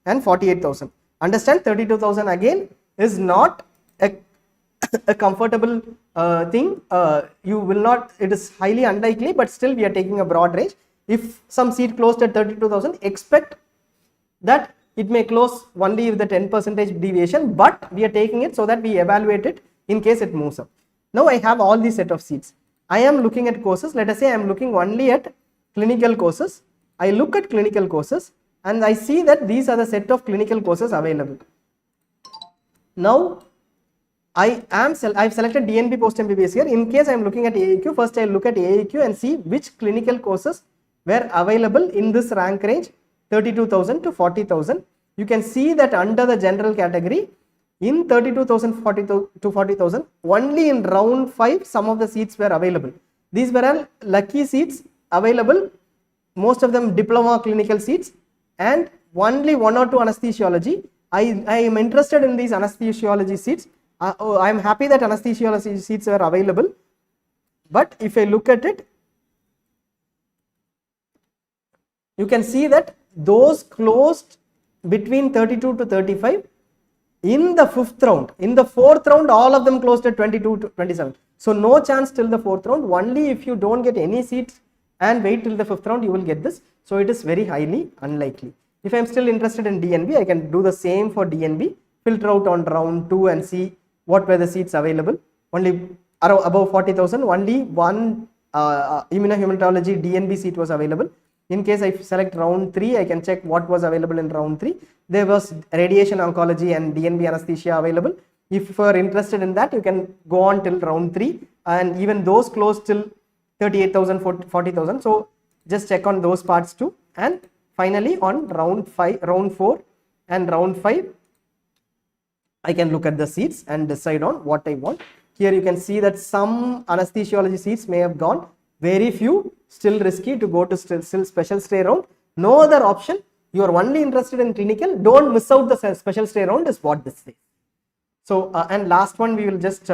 [SPEAKER 1] and 48,000. Understand, 32,000 again is not a comfortable thing. You will not, it is highly unlikely, but still we are taking a broad range. If some seat closed at 32,000, expect that it may close only with the 10% deviation, but we are taking it so that we evaluate it in case it moves up. Now I have all these set of seats. I am looking at courses. Let us say I am looking only at clinical courses. I look at clinical courses and I see that these are the set of clinical courses available. Now I've selected DNB post MBBS here. In case I am looking at AAQ, first I will look at AAQ and see which clinical courses were available in this rank range 32,000 to 40,000. You can see that under the general category, in 32,000 to 40,000, only in round 5 some of the seats were available. These were all lucky seats available, most of them diploma clinical seats, and only 1 or 2 anesthesiology. I am interested in these anesthesiology seats. I am happy that anesthesiology seats were available, but if I look at it, you can see that those closed between 32 to 35 in the 5th round. In the 4th round, all of them closed at 22 to 27. So no chance till the 4th round. Only if you don't get any seats and wait till the 5th round, you will get this. So it is very highly unlikely. If I am still interested in DNB, I can do the same for DNB, filter out on round 2 and see what were the seats available. Only above 40,000, only one immunohematology DNB seat was available. In case I select round 3, I can check what was available in round 3. There was radiation oncology and DNB anesthesia available. If you are interested in that, you can go on till round 3, and even those closed till 38,000, 40,000. So just check on those parts too. And finally on round 4 and round 5, I can look at the seats and decide on what I want. Here you can see that some anesthesiology seats may have gone, very few, still risky to go to still special stay round. No other option. You are only interested in clinical, don't miss out the special stay round is what this says. So, and last one, we will just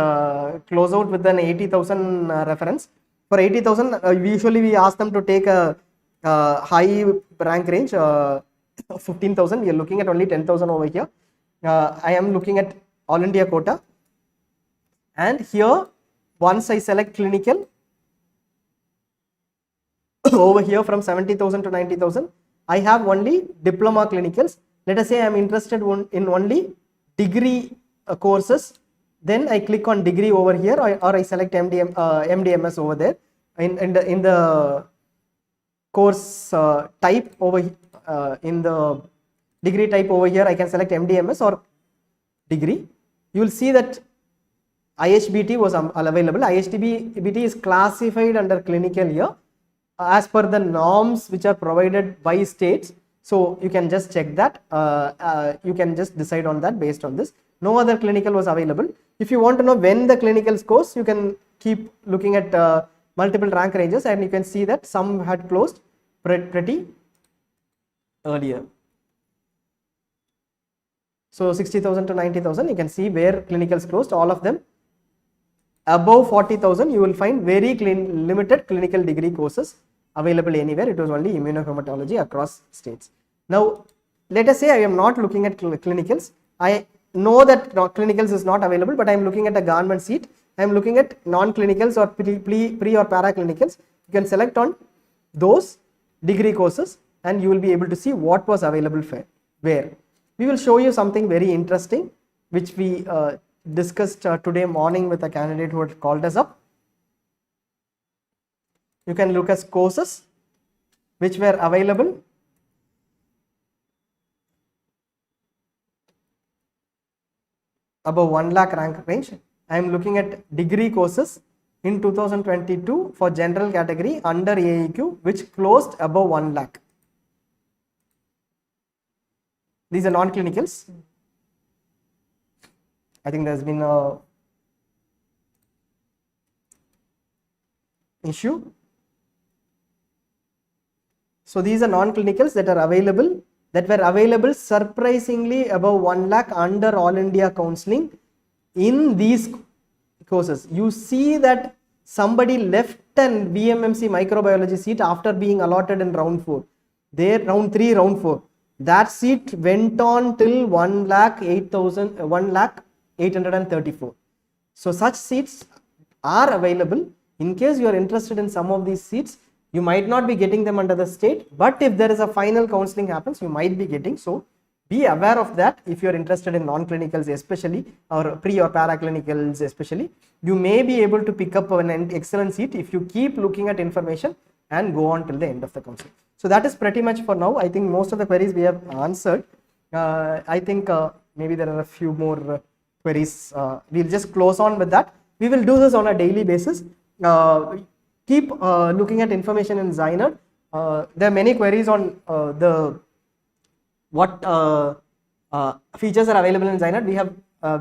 [SPEAKER 1] close out with an 80,000 reference. For 80,000, usually we ask them to take a high rank range, 15,000. We are looking at only 10,000 over here. I am looking at All India quota. And here, once I select clinical, over here from 70,000 to 90,000, I have only diploma clinicals. Let us say I am interested in only degree courses. Then I click on degree over here, or I select MDMS over there. In the course type over in the degree type over here, I can select MDMS or degree. You will see that IHBT was available. IHBT is classified under clinical here as per the norms which are provided by states. So you can just check that. You can just decide on that based on this. No other clinical was available. If you want to know when the clinicals close, you can keep looking at multiple rank ranges, and you can see that some had closed pretty earlier. So 60,000 to 90,000, you can see where clinicals closed, all of them. Above 40,000, you will find very limited clinical degree courses available anywhere. It was only immunohematology across states. Now, let us say I am not looking at clinicals. I know that clinicals is not available, but I am looking at a government seat. I am looking at non-clinicals or pre or para clinicals. You can select on those degree courses and you will be able to see what was available where. We will show you something very interesting which we discussed today morning with a candidate who had called us up. You can look at courses which were available above 1 lakh rank range. I am looking at degree courses in 2022 for general category under AEQ which closed above 1 lakh. These are non-clinicals. I think there's been a issue. So these are non-clinicals that are available, that were available surprisingly above 1 lakh under All India counseling in these courses. You see that somebody left an BMMC microbiology seat after being allotted in round 4. There, round 3, round 4. That seat went on till 1,0834. So such seats are available. In case you are interested in some of these seats, you might not be getting them under the state, but if there is a final counseling happens, you might be getting. So be aware of that. If you are interested in non-clinicals especially, or pre or para clinicals especially, you may be able to pick up an excellent seat if you keep looking at information and go on till the end of the counseling. So that is pretty much for now. I think most of the queries we have answered. I think maybe there are a few more queries. We'll just close on with that. We will do this on a daily basis. Keep looking at information in ZyNerd. There are many queries on what features are available in ZyNerd. We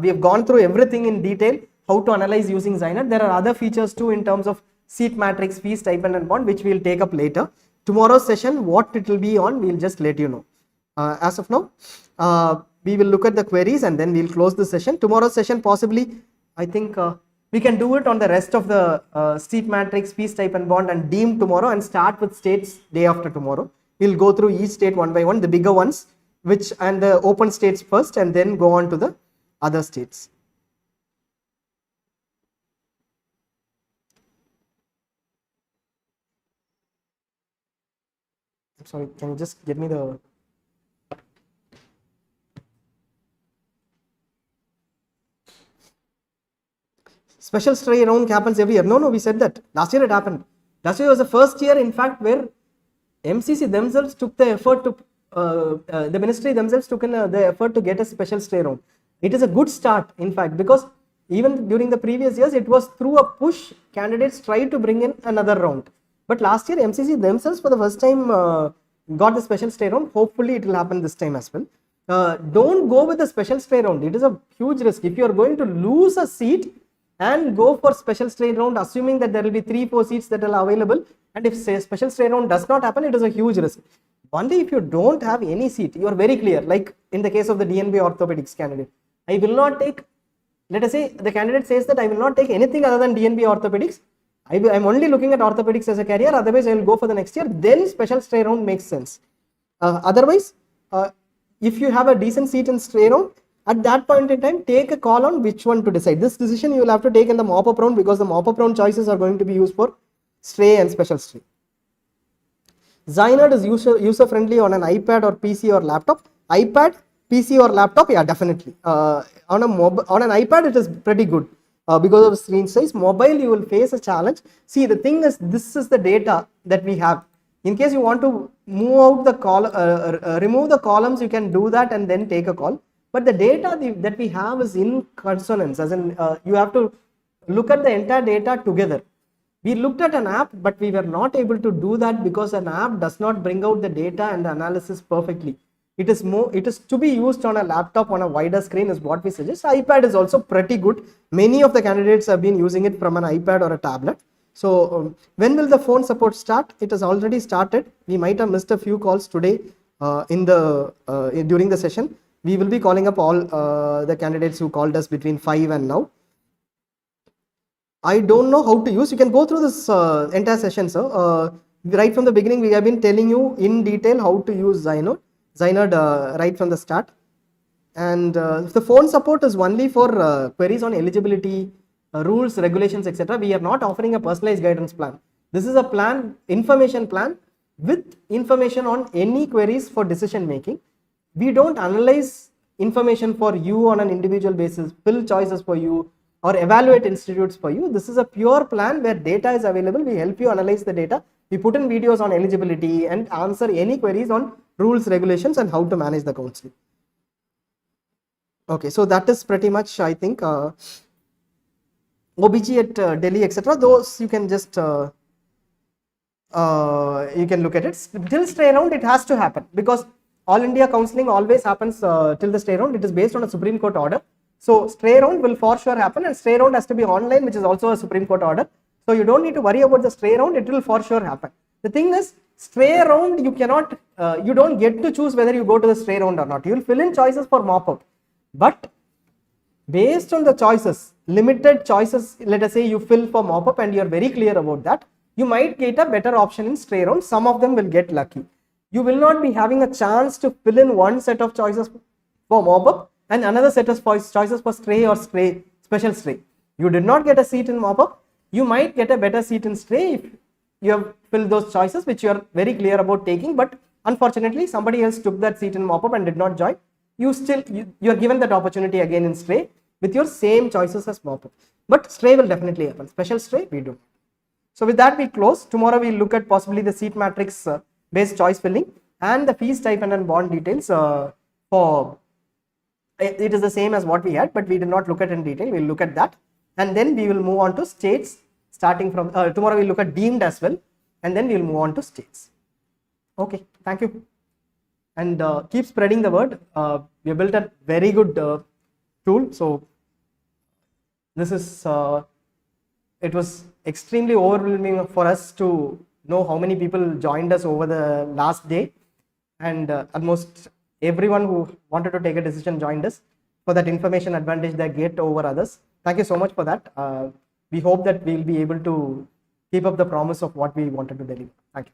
[SPEAKER 1] have gone through everything in detail, how to analyze using ZyNerd. There are other features too in terms of seat matrix, fee, stipend and bond, which we will take up later. Tomorrow's session, what it will be on, we will just let you know. As of now, we will look at the queries and then we will close the session. Tomorrow's session possibly, I think we can do it on the rest of the seat matrix, fee, stipend, bond and deem tomorrow, and start with states day after tomorrow. We will go through each state one by one, the bigger ones, and the open states first, and then go on to the other states. I'm sorry, can you just get me the special stray round happens every year? No, we said that. Last year it happened. Last year was the first year, in fact, where MCC themselves took the effort to, the ministry themselves took in the effort to get a special stray round. It is a good start, in fact, because even during the previous years, it was through a push, candidates tried to bring in another round. But last year, MCC themselves for the first time got the special stay round. Hopefully, it will happen this time as well. Don't go with the special stay round. It is a huge risk. If you are going to lose a seat and go for special stay round, assuming that there will be 3-4 seats that are available, and if say special stay round does not happen, it is a huge risk. Only if you don't have any seat, you are very clear, like in the case of the DNB orthopedics candidate, I will not take let us say the candidate says that I will not take anything other than DNB orthopedics. I'm only looking at orthopedics as a career, otherwise I will go for the next year. Then special stray round makes sense. Otherwise, if you have a decent seat in stray round, at that point in time, take a call on which one to decide. This decision you will have to take in the mop-up round, because the mop-up round choices are going to be used for stray and special stray. ZyNerd is user friendly on an iPad or PC or laptop. iPad, PC or laptop, yeah, definitely. On an iPad it is pretty good because of screen size. Mobile you will face a challenge. See, the thing is, this is the data that we have. In case you want to move out the remove the columns, you can do that and then take a call. But the data that we have is in consonance, as in you have to look at the entire data together. We looked at an app, but we were not able to do that because an app does not bring out the data and the analysis perfectly. It is to be used on a laptop on a wider screen is what we suggest. iPad is also pretty good. Many of the candidates have been using it from an iPad or a tablet. So when will the phone support start? It has already started. We might have missed a few calls today during the session. We will be calling up all the candidates who called us between 5 and now. I don't know how to use. You can go through this entire session, sir. Right from the beginning, we have been telling you in detail how to use ZyNerd right from the start. And the phone support is only for queries on eligibility, rules, regulations, etc. We are not offering a personalized guidance plan. This is a plan, information plan with information on any queries for decision making. We don't analyze information for you on an individual basis, fill choices for you, or evaluate institutes for you. This is a pure plan where data is available. We help you analyze the data. We put in videos on eligibility and answer any queries on rules, regulations, and how to manage the counseling. Okay, so that is pretty much, I think, OBG at Delhi, etc. Those you can just you can look at it. Till stray round, it has to happen, because All India counseling always happens till the stray round. It is based on a Supreme Court order. So stray round will for sure happen, and stray round has to be online, which is also a Supreme Court order. So you don't need to worry about the stray round, it will for sure happen. The thing is, stray round, you cannot, you don't get to choose whether you go to the stray round or not. You will fill in choices for mop-up. But based on the choices, limited choices, let us say you fill for mop-up and you are very clear about that, you might get a better option in stray round. Some of them will get lucky. You will not be having a chance to fill in one set of choices for mop-up and another set of choices for stray or special stray. You did not get a seat in mop-up. You might get a better seat in stray if you have filled those choices which you are very clear about taking, but unfortunately somebody else took that seat in mop-up and did not join. You are given that opportunity again in stray with your same choices as mop-up. But stray will definitely happen. Special stray, we do. So with that we close. Tomorrow we will look at possibly the seat matrix based choice filling and the fees type and bond details for it is the same as what we had, but we did not look at in detail. We will look at that, and then we will move on to states. Starting from tomorrow, we will look at deemed as well, and then we will move on to states. Okay, thank you, and keep spreading the word. We have built a very good tool. So this is it was extremely overwhelming for us to know how many people joined us over the last day, and almost everyone who wanted to take a decision joined us for that information advantage they get over others. Thank you so much for that. We hope that we will be able to keep up the promise of what we wanted to deliver. Thank you.